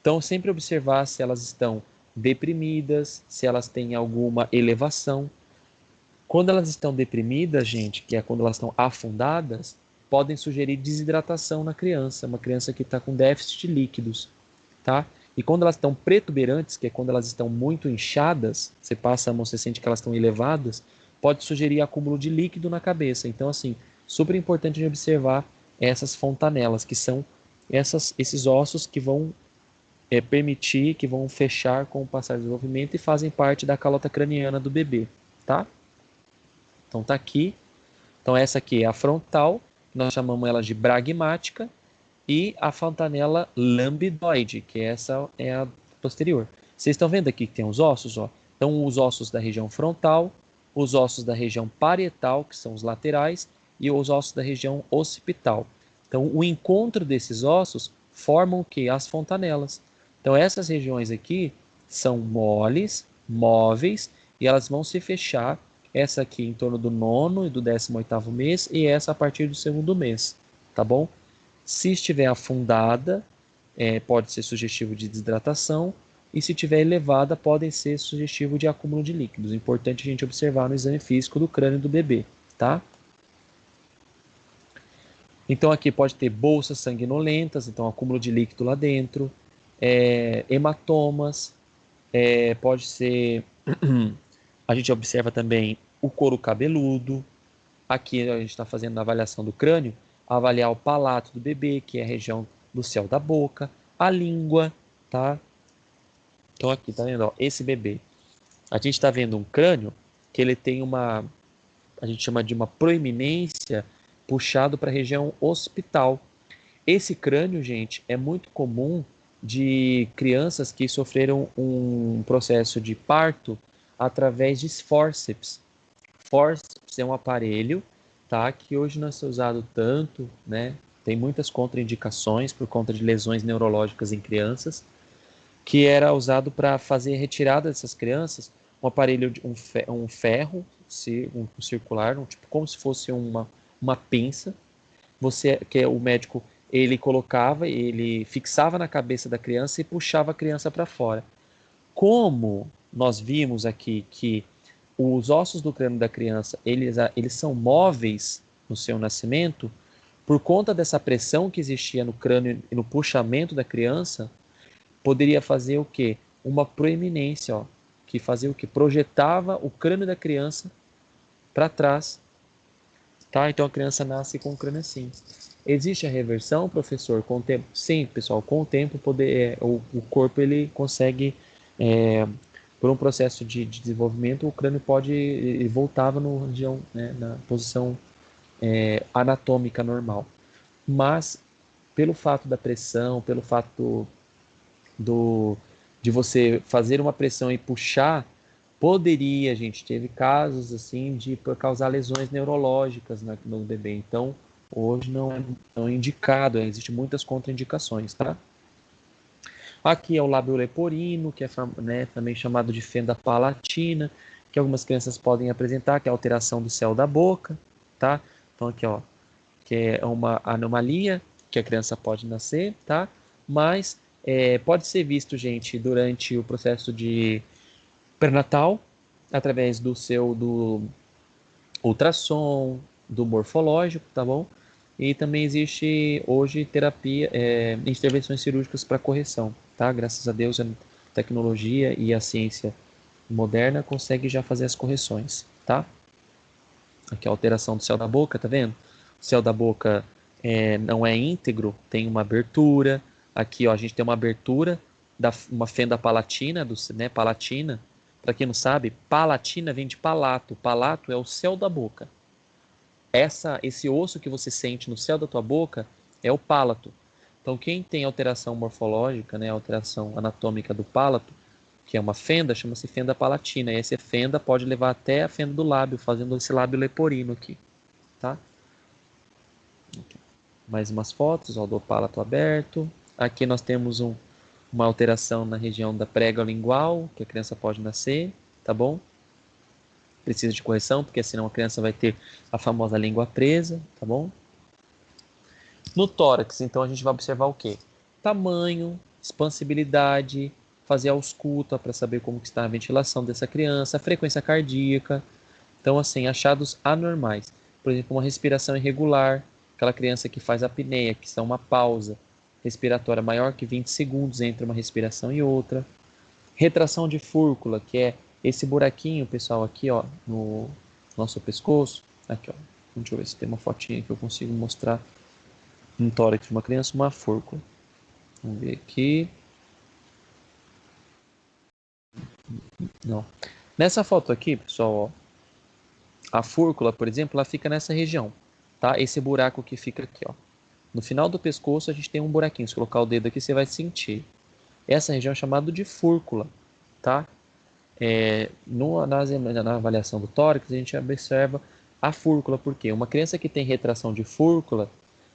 Então, sempre observar se elas estão deprimidas, se elas têm alguma elevação. Quando elas estão deprimidas, gente, que é quando elas estão afundadas, podem sugerir desidratação na criança, uma criança que está com déficit de líquidos, tá? E quando elas estão protuberantes, que é quando elas estão muito inchadas, você passa a mão, você sente que elas estão elevadas, pode sugerir acúmulo de líquido na cabeça. Então, assim, super importante de observar essas fontanelas, que são esses ossos que vão permitir, que vão fechar com o passar do desenvolvimento e fazem parte da calota craniana do bebê, tá? Então tá aqui. Então essa aqui é a frontal, nós chamamos ela de bragmática, e a fontanela lambidoide, que essa é a posterior. Vocês estão vendo aqui que tem os ossos, ó? Então os ossos da região frontal, os ossos da região parietal, que são os laterais, e os ossos da região occipital. Então o encontro desses ossos formam o que? As fontanelas. Então essas regiões aqui são moles, móveis, e elas vão se fechar, essa aqui em torno do 9º e do 18º mês, e essa a partir do 2º mês, tá bom? Se estiver afundada, pode ser sugestivo de desidratação, e se estiver elevada, podem ser sugestivo de acúmulo de líquidos. Importante a gente observar no exame físico do crânio do bebê, tá? Então aqui pode ter bolsas sanguinolentas, então acúmulo de líquido lá dentro, hematomas, pode ser... A gente observa também o couro cabeludo. Aqui a gente está fazendo a avaliação do crânio, avaliar o palato do bebê, que é a região do céu da boca, a língua, tá? Então aqui, tá vendo? Ó, esse bebê. A gente está vendo um crânio que ele tem uma, a gente chama de uma proeminência puxado para a região occipital. Esse crânio, gente, é muito comum de crianças que sofreram um processo de parto através de fórceps. Fórceps é um aparelho, tá, que hoje não é usado tanto, né? Tem muitas contraindicações por conta de lesões neurológicas em crianças, que era usado para fazer a retirada dessas crianças, um aparelho de um ferro um circular, tipo como se fosse uma pinça. Você, que é o médico, ele colocava, ele fixava na cabeça da criança e puxava a criança para fora. Como nós vimos aqui que os ossos do crânio da criança, eles são móveis no seu nascimento, por conta dessa pressão que existia no crânio e no puxamento da criança, poderia fazer o quê? Uma proeminência, ó, que fazia o quê? Projetava o crânio da criança para trás, tá? Então a criança nasce com o crânio assim. Existe a reversão, professor, com o tempo? Sim, pessoal, com o tempo o corpo ele consegue, por um processo de desenvolvimento, o crânio pode, ele voltava no região, né, na posição anatômica normal. Mas pelo fato da pressão, pelo fato de você fazer uma pressão e puxar, poderia, a gente teve casos assim de causar lesões neurológicas no bebê. Então, hoje não é indicado, existem muitas contraindicações, tá? Aqui é o lábio leporino, que é, né, também chamado de fenda palatina, que algumas crianças podem apresentar, que é a alteração do céu da boca, tá? Então aqui, ó, que é uma anomalia que a criança pode nascer, tá? Mas pode ser visto, gente, durante o processo de pré-natal, através do ultrassom, do morfológico, tá bom? E também existe hoje terapia, intervenções cirúrgicas para correção, tá? Graças a Deus a tecnologia e a ciência moderna consegue já fazer as correções, tá? Aqui a alteração do céu da boca, tá vendo? O céu da boca não é íntegro, tem uma abertura. Aqui, ó, a gente tem uma abertura, uma fenda palatina, né, palatina. Para quem não sabe, palatina vem de palato. Palato é o céu da boca. Esse osso que você sente no céu da tua boca é o pálato. Então, quem tem alteração morfológica, né, alteração anatômica do pálato, que é uma fenda, chama-se fenda palatina. E essa fenda pode levar até a fenda do lábio, fazendo esse lábio leporino aqui, tá? Mais umas fotos, ó, do pálato aberto. Aqui nós temos uma alteração na região da prega lingual, que a criança pode nascer, tá bom? Precisa de correção, porque senão a criança vai ter a famosa língua presa, tá bom? No tórax, então, a gente vai observar o quê? tamanho, expansibilidade, fazer a ausculta para saber como que está a ventilação dessa criança, a frequência cardíaca. Então, assim, achados anormais. Por exemplo, uma respiração irregular, aquela criança que faz apneia, que são uma pausa respiratória maior que 20 segundos entre uma respiração e outra. Retração de fúrcula, que é esse buraquinho, pessoal, aqui, ó, no nosso pescoço. Aqui, ó. Deixa eu ver se tem uma fotinha que eu consigo mostrar no tórax de uma criança, uma fúrcula. Vamos ver aqui. Não. Nessa foto aqui, pessoal, ó, a fúrcula, por exemplo, ela fica nessa região, tá? Esse buraco que fica aqui, ó. No final do pescoço a gente tem um buraquinho. Se colocar o dedo aqui, você vai sentir. Essa região é chamada de fúrcula, tá? Na avaliação do tórax, a gente observa a fúrcula, porque uma criança que tem retração de fúrcula,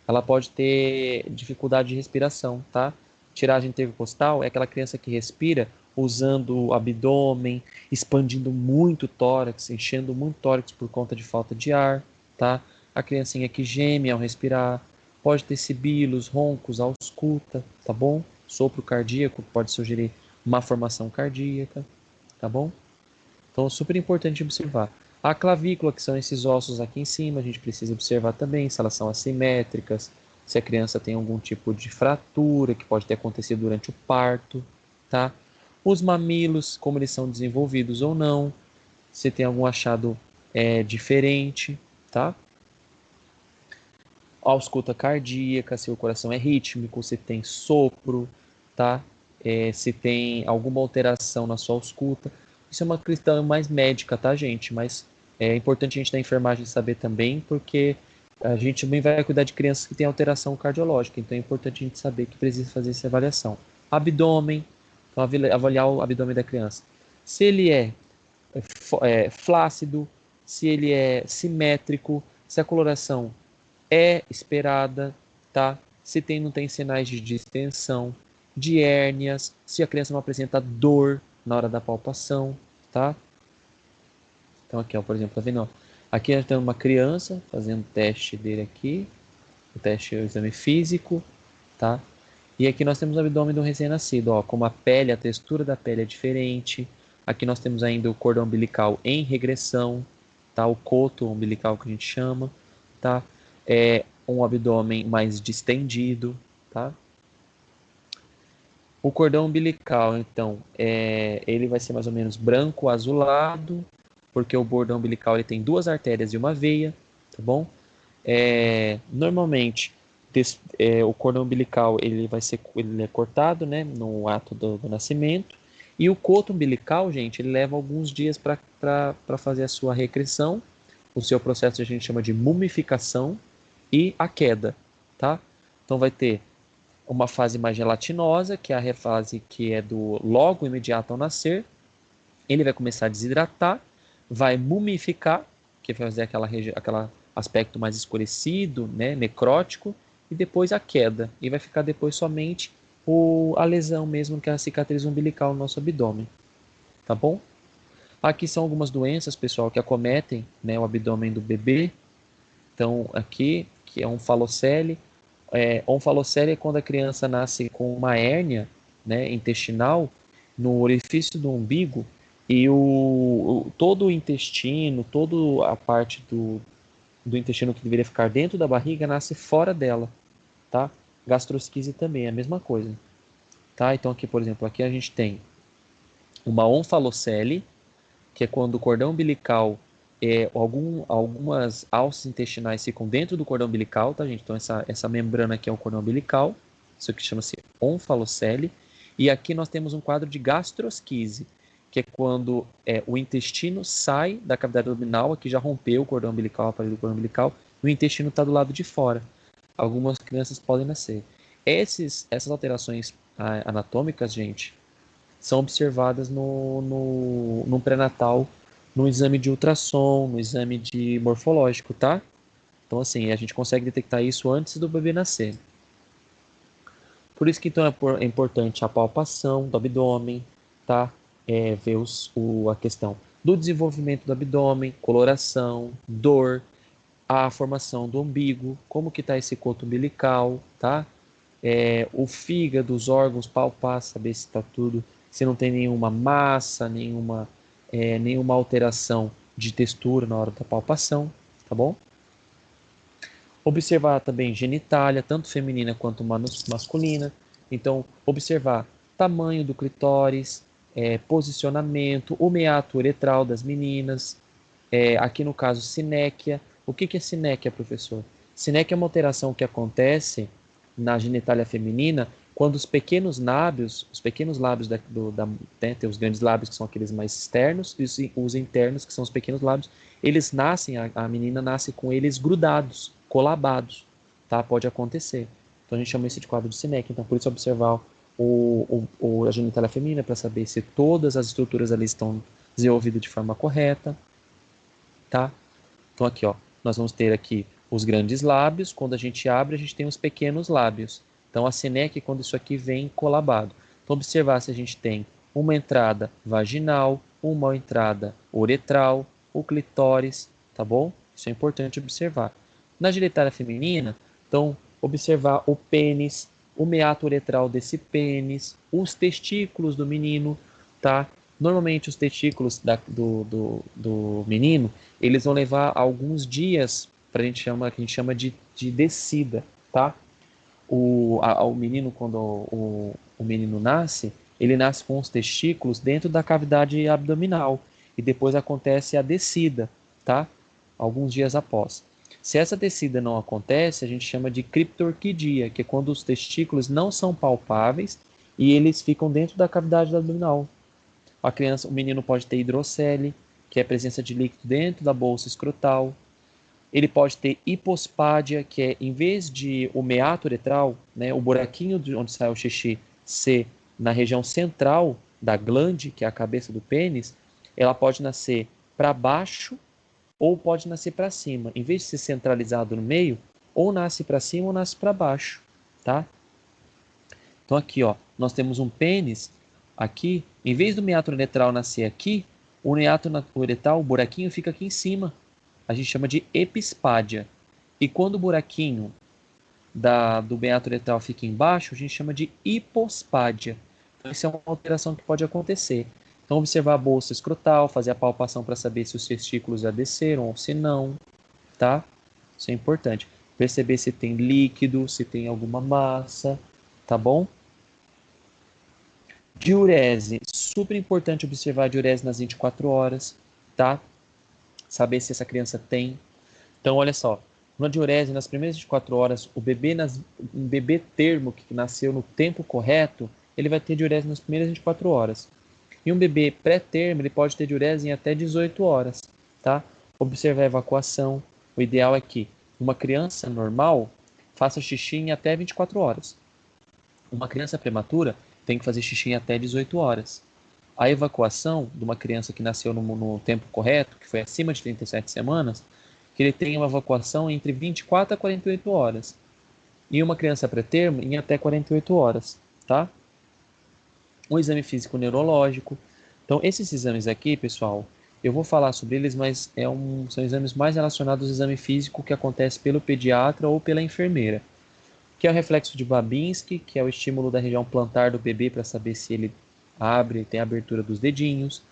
ela pode ter dificuldade de respiração, tá? Tiragem intercostal é aquela criança que respira usando o abdômen, expandindo muito o tórax, enchendo muito o tórax por conta de falta de ar, tá? A criancinha que geme ao respirar, pode ter sibilos, roncos, ausculta, tá bom? Sopro cardíaco pode sugerir uma formação cardíaca, tá bom? Então, é super importante observar. A clavícula, que são esses ossos aqui em cima, a gente precisa observar também se elas são assimétricas, se a criança tem algum tipo de fratura que pode ter acontecido durante o parto, tá? Os mamilos, como eles são desenvolvidos ou não, se tem algum achado diferente, tá? A ausculta cardíaca, se o coração é rítmico, se tem sopro, tá? Se tem alguma alteração na sua ausculta. Isso é uma questão mais médica, tá, gente? Mas é importante a gente da enfermagem saber também, porque a gente também vai cuidar de crianças que têm alteração cardiológica, então é importante a gente saber que precisa fazer essa avaliação. Abdômen, então avaliar o abdômen da criança. Se ele é flácido, se ele é simétrico, se a coloração é esperada, tá? Se não tem sinais de distensão, de hérnias, se a criança não apresenta dor na hora da palpação, tá? Então aqui, ó, por exemplo, tá vendo? Ó? Aqui nós temos uma criança fazendo o teste dele aqui, o teste é o exame físico, tá? E aqui nós temos o abdômen do recém-nascido, ó, como a pele, a textura da pele é diferente. Aqui nós temos ainda o cordão umbilical em regressão, tá? O coto umbilical que a gente chama, tá? É um abdômen mais distendido, tá? O cordão umbilical, então, ele vai ser mais ou menos branco azulado, porque o cordão umbilical ele tem duas artérias e uma veia, tá bom? Normalmente, o cordão umbilical ele é cortado, né, no ato do nascimento, e o coto umbilical, gente, ele leva alguns dias para fazer a sua recreação, o seu processo a gente chama de mumificação e a queda, tá? Então vai ter uma fase mais gelatinosa, que é a fase que é do logo imediato ao nascer. Ele vai começar a desidratar, vai mumificar, que vai fazer aquela aspecto mais escurecido, né, necrótico, e depois a queda. E vai ficar depois somente a lesão mesmo, que é a cicatriz umbilical no nosso abdômen. Tá bom? Aqui são algumas doenças, pessoal, que acometem, né, o abdômen do bebê. Então, aqui, que é um falocele. Onfalocele é quando a criança nasce com uma hérnia, né, intestinal no orifício do umbigo e todo o intestino, toda a parte do intestino que deveria ficar dentro da barriga nasce fora dela, tá? Gastrosquise também é a mesma coisa, tá? Então aqui, por exemplo, aqui a gente tem uma onfalocele, que é quando o cordão umbilical, algumas alças intestinais ficam dentro do cordão umbilical, tá, gente? Então essa membrana aqui é o cordão umbilical, isso aqui chama-se onfalocele, e aqui nós temos um quadro de gastrosquise, que é quando o intestino sai da cavidade abdominal, aqui já rompeu o cordão umbilical, a parede do cordão umbilical, e o intestino está do lado de fora. Algumas crianças podem nascer. Essas alterações anatômicas, gente, são observadas no pré-natal, no exame de ultrassom, no exame de morfológico, tá? Então, assim, a gente consegue detectar isso antes do bebê nascer. Por isso que então é importante a palpação do abdômen, tá? Ver a questão do desenvolvimento do abdômen, coloração, dor, a formação do umbigo, como que está esse coto umbilical, tá? o fígado, os órgãos, palpar, saber se está tudo, se não tem nenhuma massa, nenhuma alteração de textura na hora da palpação, tá bom? Observar também genitália, tanto feminina quanto masculina. Então, observar tamanho do clitóris, posicionamento, o meato uretral das meninas, aqui no caso, sinéquia. O que é sinéquia, professor? Sinéquia é uma alteração que acontece na genitália feminina quando os pequenos lábios né, tem os grandes lábios que são aqueles mais externos e os internos que são os pequenos lábios, eles nascem, a menina nasce com eles grudados, colabados, tá? Pode acontecer. Então a gente chama isso de quadro de sinéquia. Então por isso observar a genitália feminina para saber se todas as estruturas ali estão desenvolvidas de forma correta, tá? Então aqui, ó, nós vamos ter aqui os grandes lábios. Quando a gente abre, a gente tem os pequenos lábios. Então a sinéquia é quando isso aqui vem colabado. Então observar se a gente tem uma entrada vaginal, uma entrada uretral, o clitóris, tá bom? Isso é importante observar. Na genitália feminina, então observar o pênis, o meato uretral desse pênis, os testículos do menino, tá? Normalmente os testículos do menino, eles vão levar alguns dias para que a gente chama de descida, tá? O menino, quando o menino nasce, ele nasce com os testículos dentro da cavidade abdominal e depois acontece a descida, tá? Alguns dias após. Se essa descida não acontece, a gente chama de criptorquidia, que é quando os testículos não são palpáveis e eles ficam dentro da cavidade abdominal. O menino pode ter hidrocele, que é a presença de líquido dentro da bolsa escrotal. Ele pode ter hipospádia, que é, em vez de o meato uretral, né, o buraquinho de onde sai o xixi, ser na região central da glande, que é a cabeça do pênis, ela pode nascer para baixo ou pode nascer para cima. Em vez de ser centralizado no meio, ou nasce para cima ou nasce para baixo, tá? Então aqui, ó, nós temos um pênis aqui, em vez do meato uretral nascer aqui, o meato uretral, o buraquinho fica aqui em cima. A gente chama de epispádia. E quando o buraquinho do meato uretral fica embaixo, a gente chama de hipospádia. Então, isso é uma alteração que pode acontecer. Então, observar a bolsa escrotal, fazer a palpação para saber se os testículos já desceram ou se não, tá? Isso é importante. Perceber se tem líquido, se tem alguma massa, tá bom? Diurese, super importante observar a diurese nas 24 horas, tá? Saber se essa criança tem. Então, olha só, na diurese, nas primeiras 24 horas, um bebê termo que nasceu no tempo correto, ele vai ter diurese nas primeiras 24 horas. E um bebê pré-termo, ele pode ter diurese em até 18 horas, tá? Observar a evacuação. O ideal é que uma criança normal faça xixi em até 24 horas. Uma criança prematura tem que fazer xixi em até 18 horas. A evacuação de uma criança que nasceu no tempo correto, que foi acima de 37 semanas, que ele tem uma evacuação entre 24 a 48 horas. E uma criança pré-termo em até 48 horas, tá? Um exame físico neurológico. Então, esses exames aqui, pessoal, eu vou falar sobre eles, mas são exames mais relacionados ao exame físico que acontece pelo pediatra ou pela enfermeira, que é o reflexo de Babinski, que é o estímulo da região plantar do bebê para saber se ele tem a abertura dos dedinhos.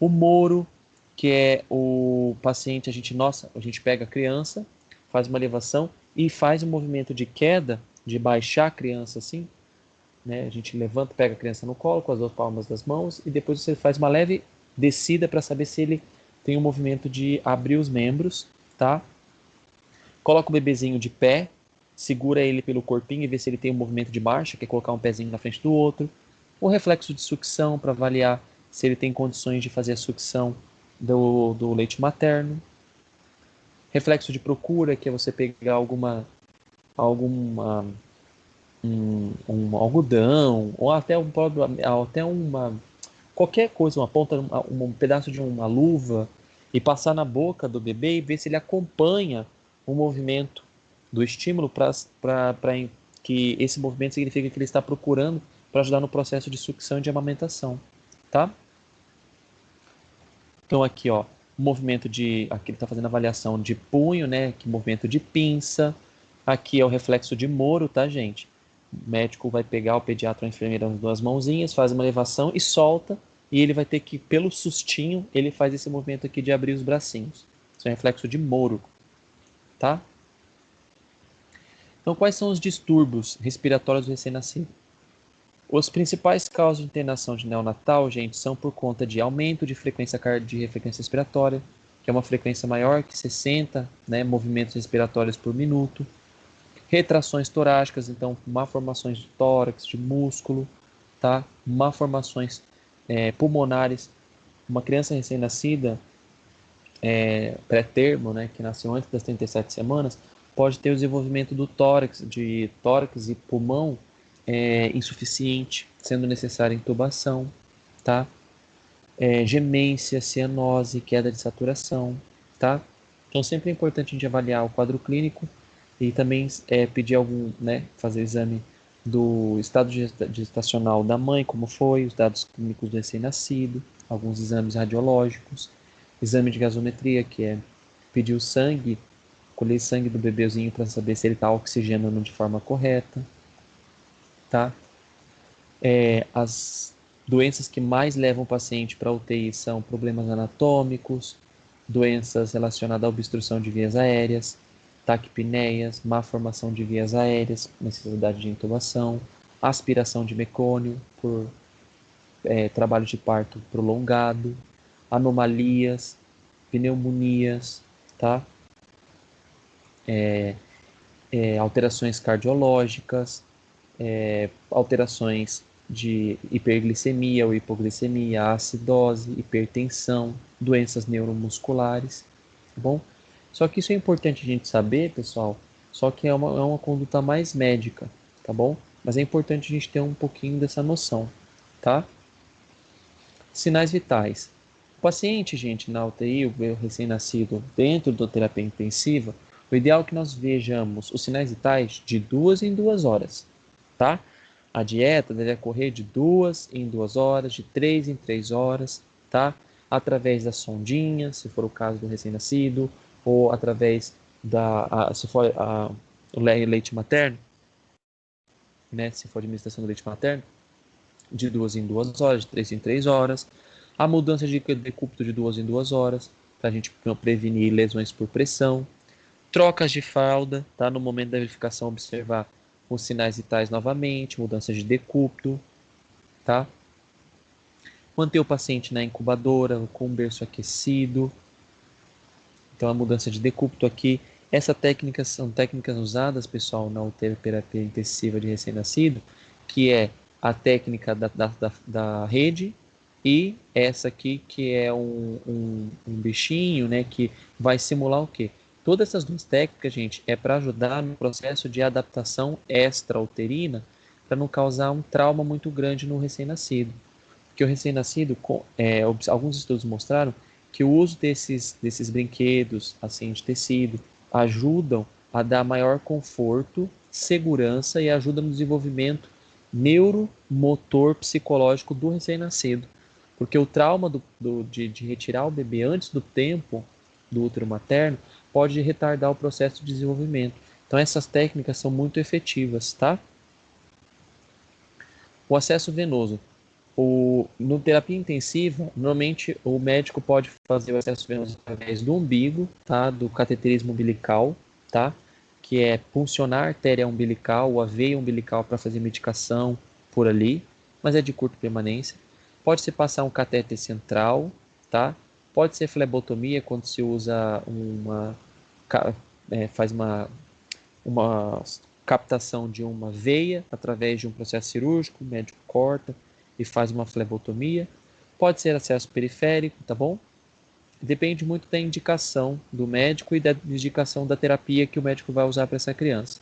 O Moro, que é o paciente, a gente pega a criança, faz uma elevação e faz um movimento de queda, de baixar a criança assim, né? A gente levanta, pega a criança no colo com as duas palmas das mãos e depois você faz uma leve descida para saber se ele tem um movimento de abrir os membros, tá? Coloca o bebezinho de pé, segura ele pelo corpinho e vê se ele tem um movimento de marcha, que é colocar um pezinho na frente do outro. O reflexo de sucção para avaliar se ele tem condições de fazer a sucção do leite materno. Reflexo de procura, que é você pegar alguma um algodão, ou até qualquer coisa, uma ponta, um pedaço de uma luva, e passar na boca do bebê e ver se ele acompanha o movimento do estímulo para que esse movimento significa que ele está procurando para ajudar no processo de sucção e de amamentação, tá? Então aqui, ó, o movimento aqui ele está fazendo avaliação de punho, né? Que movimento de pinça. Aqui é o reflexo de Moro, tá, gente? O médico vai pegar o pediatra ou a enfermeira nas duas mãozinhas, faz uma elevação e solta, e ele vai ter que, pelo sustinho, ele faz esse movimento aqui de abrir os bracinhos. Isso é um reflexo de Moro, tá? Então, quais são os distúrbios respiratórios do recém-nascido? As principais causas de internação de neonatal, gente, são por conta de aumento de frequência cardíaca, frequência respiratória, que é uma frequência maior que 60, né, movimentos respiratórios por minuto. Retrações torácicas, então malformações de tórax, de músculo, tá? Malformações pulmonares. Uma criança recém-nascida, pré-termo, né, que nasceu antes das 37 semanas, pode ter o desenvolvimento do tórax, de tórax e pulmão insuficiente, sendo necessária intubação, tá? Gemência, cianose, queda de saturação, tá? Então sempre é importante a gente avaliar o quadro clínico e também pedir algum, né, fazer o exame do estado gestacional da mãe, como foi, os dados clínicos do recém-nascido, alguns exames radiológicos, exame de gasometria, que é pedir o sangue, colher sangue do bebezinho para saber se ele está oxigenando de forma correta, tá? As doenças que mais levam o paciente para UTI são problemas anatômicos, doenças relacionadas à obstrução de vias aéreas, taquipneias, má formação de vias aéreas, necessidade de intubação, aspiração de mecônio por trabalho de parto prolongado, anomalias, pneumonias, tá? Alterações cardiológicas, alterações de hiperglicemia ou hipoglicemia, acidose, hipertensão, doenças neuromusculares, tá bom? Só que isso é importante a gente saber, pessoal, só que é uma conduta mais médica, tá bom? Mas é importante a gente ter um pouquinho dessa noção, tá? Sinais vitais. O paciente, gente, na UTI, o recém-nascido, dentro da terapia intensiva, o ideal é que nós vejamos os sinais vitais de 2 em 2 horas, tá? A dieta deve ocorrer de 2 em 2 horas, de 3 em 3 horas, tá? Através da sondinha, se for o caso do recém-nascido, ou através se for o leite materno, né? Se for administração do leite materno, de 2 em 2 horas, de 3 em 3 horas. A mudança de decúbito de 2 em 2 horas, para a gente prevenir lesões por pressão. Trocas de fralda, tá? No momento da verificação, observar os sinais vitais novamente, mudança de decúbito, tá? Manter o paciente na incubadora, com o berço aquecido. Então, a mudança de decúbito aqui. Essas técnicas são técnicas usadas, pessoal, na terapia intensiva de recém-nascido, que é a técnica da rede e essa aqui, que é um bichinho, né, que vai simular o quê? Todas essas duas técnicas, gente, é para ajudar no processo de adaptação extrauterina, para não causar um trauma muito grande no recém-nascido. Porque o recém-nascido, alguns estudos mostraram que o uso desses brinquedos assim de tecido ajudam a dar maior conforto, segurança e ajuda no desenvolvimento neuromotor psicológico do recém-nascido. Porque o trauma de retirar o bebê antes do tempo do útero materno pode retardar o processo de desenvolvimento. Então essas técnicas são muito efetivas, tá? O acesso venoso. No terapia intensiva, normalmente o médico pode fazer o acesso venoso através do umbigo, tá? Do cateterismo umbilical, tá? Que é puncionar a artéria umbilical ou a veia umbilical para fazer medicação por ali, mas é de curta permanência. Pode se passar um catéter central, tá? Pode ser flebotomia quando se usa faz uma captação de uma veia através de um processo cirúrgico, o médico corta e faz uma flebotomia. Pode ser acesso periférico, tá bom? Depende muito da indicação do médico e da indicação da terapia que o médico vai usar para essa criança.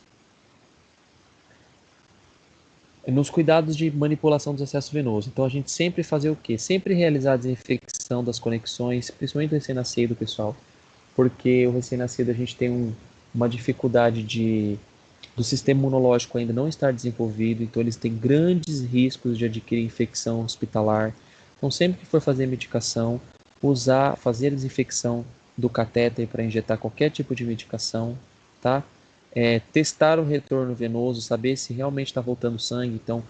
Nos cuidados de manipulação do acesso venoso. Então, a gente sempre fazer o quê? Sempre realizar a desinfecção das conexões, principalmente do recém-nascido, pessoal. Porque o recém-nascido a gente tem uma dificuldade do sistema imunológico ainda não estar desenvolvido, então eles têm grandes riscos de adquirir infecção hospitalar. Então, sempre que for fazer medicação, fazer a desinfecção do catéter para injetar qualquer tipo de medicação, tá? testar o retorno venoso, saber se realmente está voltando sangue, então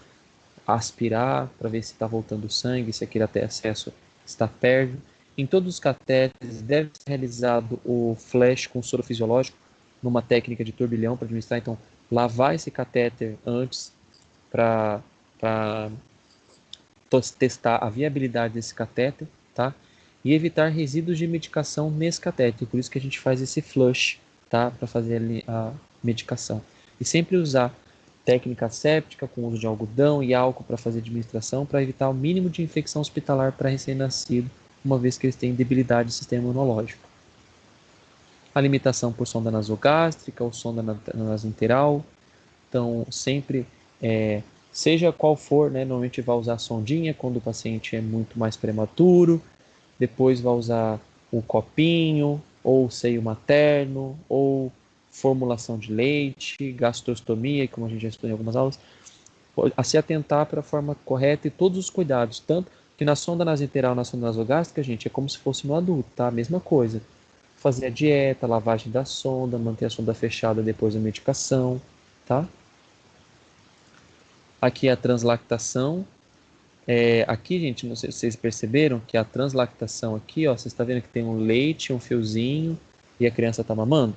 aspirar para ver se está voltando sangue, se aquele até acesso está perto. Em todos os catéteres deve ser realizado o flash com soro fisiológico numa técnica de turbilhão para administrar, então lavar esse catéter antes para testar a viabilidade desse catéter, tá? E evitar resíduos de medicação nesse catéter, por isso que a gente faz esse flush, tá? Para fazer a medicação. E sempre usar técnica séptica com uso de algodão e álcool para fazer administração, para evitar o mínimo de infecção hospitalar para recém-nascido, uma vez que eles têm debilidade do sistema imunológico. A limitação por sonda nasogástrica ou sonda nasointeral, então sempre seja qual for, né, normalmente vai usar a sondinha quando o paciente é muito mais prematuro, depois vai usar o copinho, ou seio materno, ou formulação de leite, gastrostomia, como a gente já estudou em algumas aulas, a se atentar para a forma correta e todos os cuidados, tanto que na sonda nasointeral, na sonda nasogástrica, gente, é como se fosse no adulto, tá? A mesma coisa. Fazer a dieta, lavagem da sonda, manter a sonda fechada depois da medicação, tá? Aqui é a translactação. Aqui, gente, não sei se vocês perceberam que a translactação aqui, ó, vocês estão vendo que tem um leite, um fiozinho e a criança está mamando,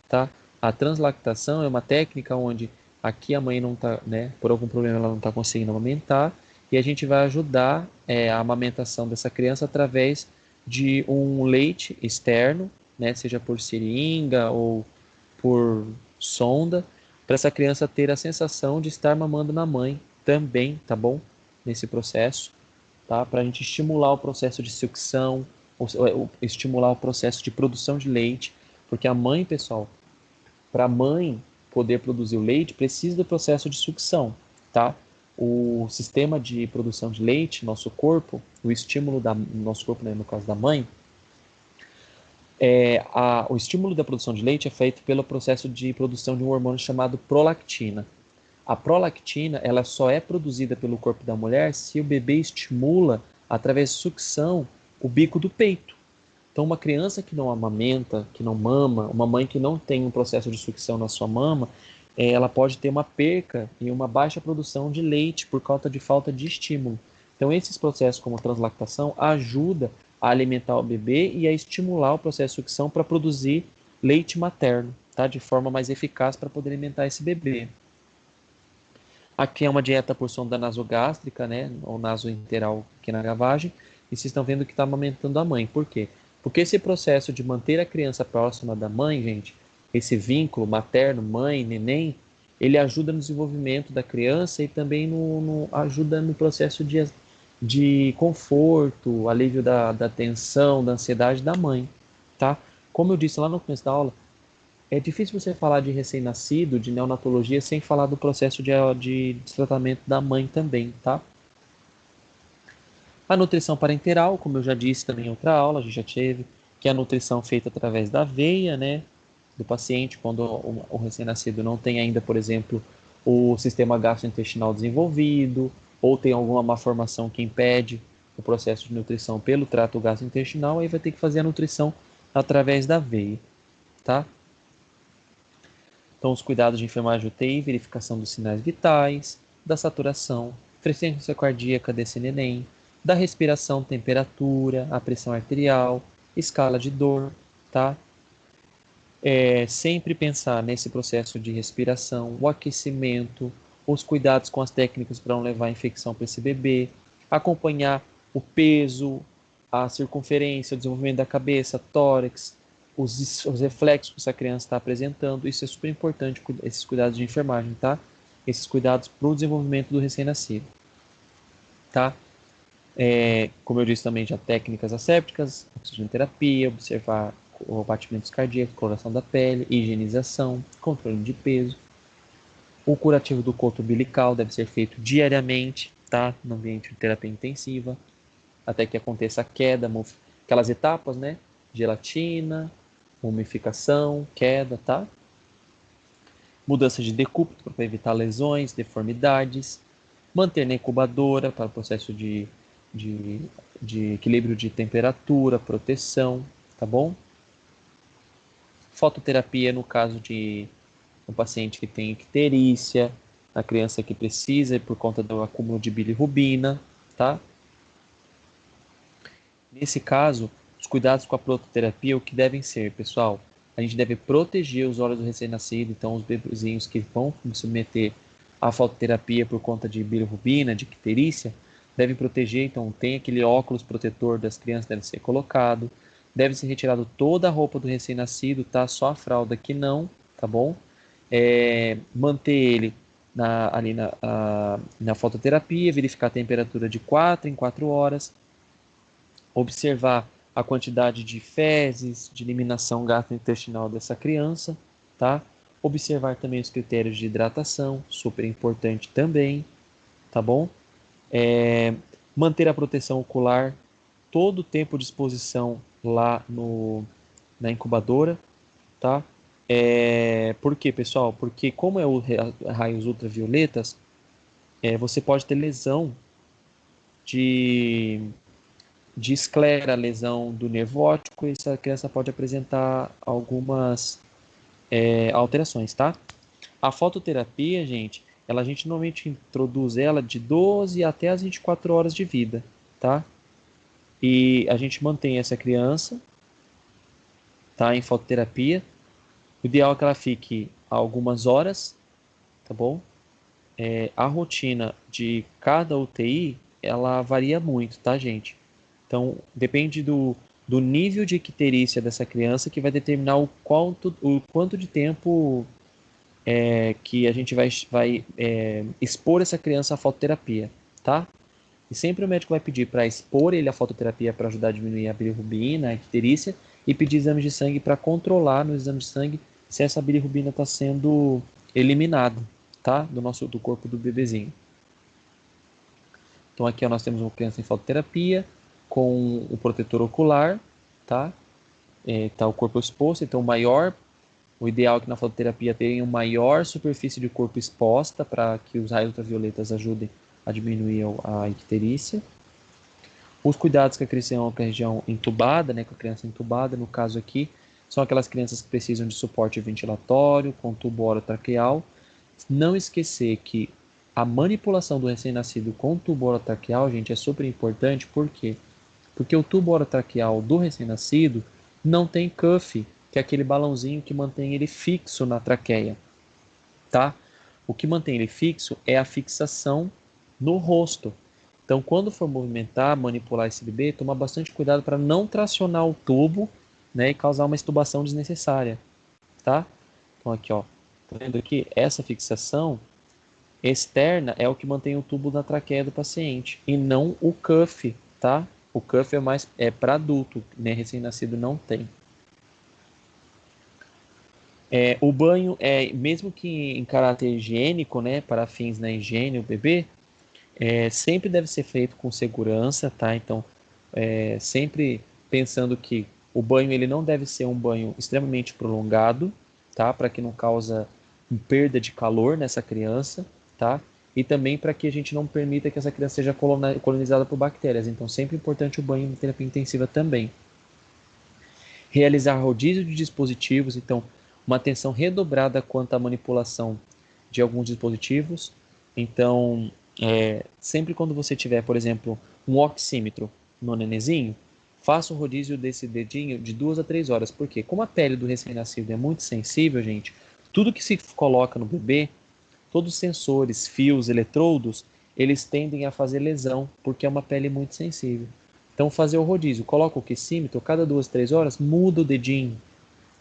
tá? A translactação é uma técnica onde aqui a mãe não está, né, por algum problema ela não está conseguindo amamentar e a gente vai ajudar a amamentação dessa criança através de um leite externo, né, seja por seringa ou por sonda, para essa criança ter a sensação de estar mamando na mãe também, tá bom? Nesse processo, tá? Para a gente estimular o processo de sucção, ou estimular o processo de produção de leite, porque a mãe, pessoal, para a mãe poder produzir o leite, precisa do processo de sucção, tá? O sistema de produção de leite, nosso corpo, o estímulo do nosso corpo, né, no caso da mãe, o estímulo da produção de leite é feito pelo processo de produção de um hormônio chamado prolactina. A prolactina ela só é produzida pelo corpo da mulher se o bebê estimula, através de sucção, o bico do peito. Então, uma criança que não amamenta, que não mama, uma mãe que não tem um processo de sucção na sua mama, ela pode ter uma perca e uma baixa produção de leite por causa de falta de estímulo. Então, esses processos como a translactação ajudam a alimentar o bebê e a estimular o processo de sucção para produzir leite materno, tá? De forma mais eficaz para poder alimentar esse bebê. Aqui é uma dieta por sonda nasogástrica, né, ou nasointeral aqui na lavagem, e vocês estão vendo que está amamentando a mãe. Por quê? Porque esse processo de manter a criança próxima da mãe, gente, esse vínculo materno, mãe, neném, ele ajuda no desenvolvimento da criança e também ajuda no processo de conforto, alívio da tensão, da ansiedade da mãe, tá? Como eu disse lá no começo da aula, é difícil você falar de recém-nascido, de neonatologia, sem falar do processo de tratamento da mãe também, tá? A nutrição parenteral, como eu já disse também em outra aula, a gente já teve, que é a nutrição feita através da veia, né, do paciente, quando o recém-nascido não tem ainda, por exemplo, o sistema gastrointestinal desenvolvido, ou tem alguma malformação que impede o processo de nutrição pelo trato gastrointestinal, aí vai ter que fazer a nutrição através da veia, tá? Então, os cuidados de enfermagem UTI, verificação dos sinais vitais, da saturação, frequência cardíaca desse neném, da respiração, temperatura, a pressão arterial, escala de dor, tá? Sempre pensar nesse processo de respiração, o aquecimento, os cuidados com as técnicas para não levar infecção para esse bebê, acompanhar o peso, a circunferência, o desenvolvimento da cabeça, tórax, os reflexos que essa criança está apresentando. Isso é super importante, esses cuidados de enfermagem, tá? Esses cuidados para o desenvolvimento do recém-nascido, tá? Como eu disse também, já técnicas assépticas, oxigenoterapia, observar o batimento cardíaco, coloração da pele, higienização, controle de peso. O curativo do coto umbilical deve ser feito diariamente, tá? No ambiente de terapia intensiva, até que aconteça a queda, aquelas etapas, né? Gelatina, mumificação, queda, tá? Mudança de decúbito para evitar lesões, deformidades. Manter na incubadora para o processo de, de equilíbrio de temperatura, proteção, tá bom? Fototerapia no caso de um paciente que tem icterícia, a criança que precisa por conta do acúmulo de bilirrubina, tá? Nesse caso, os cuidados com a prototerapia, o que devem ser, pessoal? A gente deve proteger os olhos do recém-nascido, então os bebezinhos que vão se submeter à fototerapia por conta de bilirrubina, de icterícia, devem proteger, então tem aquele óculos protetor das crianças deve ser colocado, deve ser retirado toda a roupa do recém-nascido, tá? Só a fralda que não, tá bom? Manter ele ali na fototerapia, verificar a temperatura de 4 em 4 horas, observar a quantidade de fezes, de eliminação gastrointestinal dessa criança, tá? Observar também os critérios de hidratação, super importante também, tá bom? Manter a proteção ocular, todo o tempo de exposição lá na incubadora, tá? Por quê, pessoal? Porque como é o raios ultravioletas, você pode ter lesão de esclera, lesão do nervo óptico, e essa criança pode apresentar algumas alterações, tá? A fototerapia, gente, a gente normalmente introduz ela de 12 até as 24 horas de vida, tá? E a gente mantém essa criança, tá, em fototerapia. O ideal é que ela fique algumas horas, tá bom? A rotina de cada UTI, ela varia muito, tá, gente? Então, depende do nível de icterícia dessa criança que vai determinar o quanto de tempo que a gente vai expor essa criança à fototerapia, tá? E sempre o médico vai pedir para expor ele à fototerapia para ajudar a diminuir a bilirrubina, a icterícia, e pedir exames de sangue para controlar no exame de sangue se essa bilirrubina está sendo eliminada, tá? Do corpo do bebezinho. Então aqui ó, nós temos uma criança em fototerapia com o protetor ocular, tá? Tá o corpo exposto, então o ideal é que na fototerapia tenha uma maior superfície de corpo exposta para que os raios ultravioletas ajudem a diminuir a icterícia. Os cuidados com a região entubada, né, com a criança entubada, no caso aqui, são aquelas crianças que precisam de suporte ventilatório, com tubo orotraqueal. Não esquecer que a manipulação do recém-nascido com tubo orotraqueal, gente, é super importante, por quê? Porque o tubo orotraqueal do recém-nascido não tem cuff, que é aquele balãozinho que mantém ele fixo na traqueia, tá? O que mantém ele fixo é a fixação no rosto. Então, quando for movimentar, manipular esse bebê, toma bastante cuidado para não tracionar o tubo, né, e causar uma extubação desnecessária, tá? Então, aqui, ó, tá vendo aqui? Essa fixação externa é o que mantém o tubo na traqueia do paciente e não o cuff, tá? O cuff é para adulto, né? Recém-nascido não tem. O banho mesmo que em caráter higiênico, né, para fins na higiene o bebê, sempre deve ser feito com segurança, tá? Então, sempre pensando que o banho ele não deve ser um banho extremamente prolongado, tá? Para que não causa perda de calor nessa criança, tá? E também para que a gente não permita que essa criança seja colonizada por bactérias. Então, sempre importante o banho em terapia intensiva também. Realizar rodízio de dispositivos, então, uma atenção redobrada quanto à manipulação de alguns dispositivos. Então, sempre quando você tiver, por exemplo, um oxímetro no nenezinho, faça o rodízio desse dedinho de 2 a 3 horas. Por quê? Como a pele do recém-nascido é muito sensível, gente, tudo que se coloca no bebê, todos os sensores, fios, eletrodos, eles tendem a fazer lesão, porque é uma pele muito sensível. Então, fazer o rodízio, coloca o oxímetro, cada 2, 3 horas, muda o dedinho.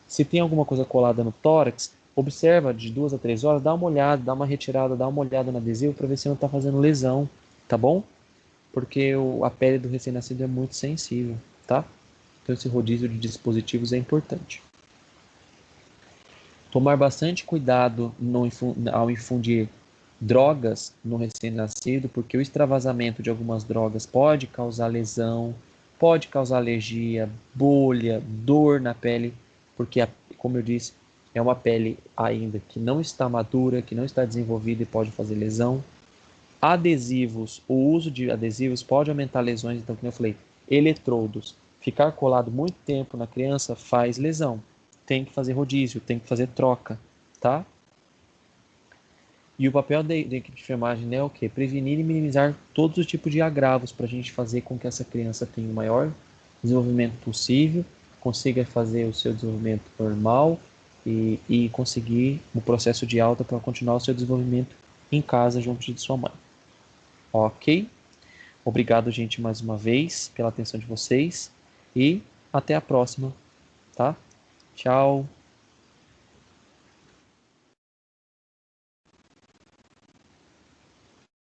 Se tem alguma coisa colada no tórax, observa de 2 a 3 horas, dá uma olhada, dá uma retirada, dá uma olhada no adesivo para ver se não está fazendo lesão, tá bom? Porque a pele do recém-nascido é muito sensível, tá? Então esse rodízio de dispositivos é importante. Tomar bastante cuidado ao infundir drogas no recém-nascido, porque o extravasamento de algumas drogas pode causar lesão, pode causar alergia, bolha, dor na pele, porque, como eu disse, é uma pele ainda que não está madura, que não está desenvolvida e pode fazer lesão. Adesivos, o uso de adesivos pode aumentar lesões, então, como eu falei, eletrodos, ficar colado muito tempo na criança faz lesão. tem que fazer rodízio, tem que fazer troca, tá? E o papel da equipe de enfermagem, né, é o quê? Prevenir e minimizar todos os tipos de agravos para a gente fazer com que essa criança tenha o maior desenvolvimento possível, consiga fazer o seu desenvolvimento normal e conseguir o processo de alta para continuar o seu desenvolvimento em casa junto de sua mãe. Ok? Obrigado, gente, mais uma vez pela atenção de vocês e até a próxima, tá? Tchau!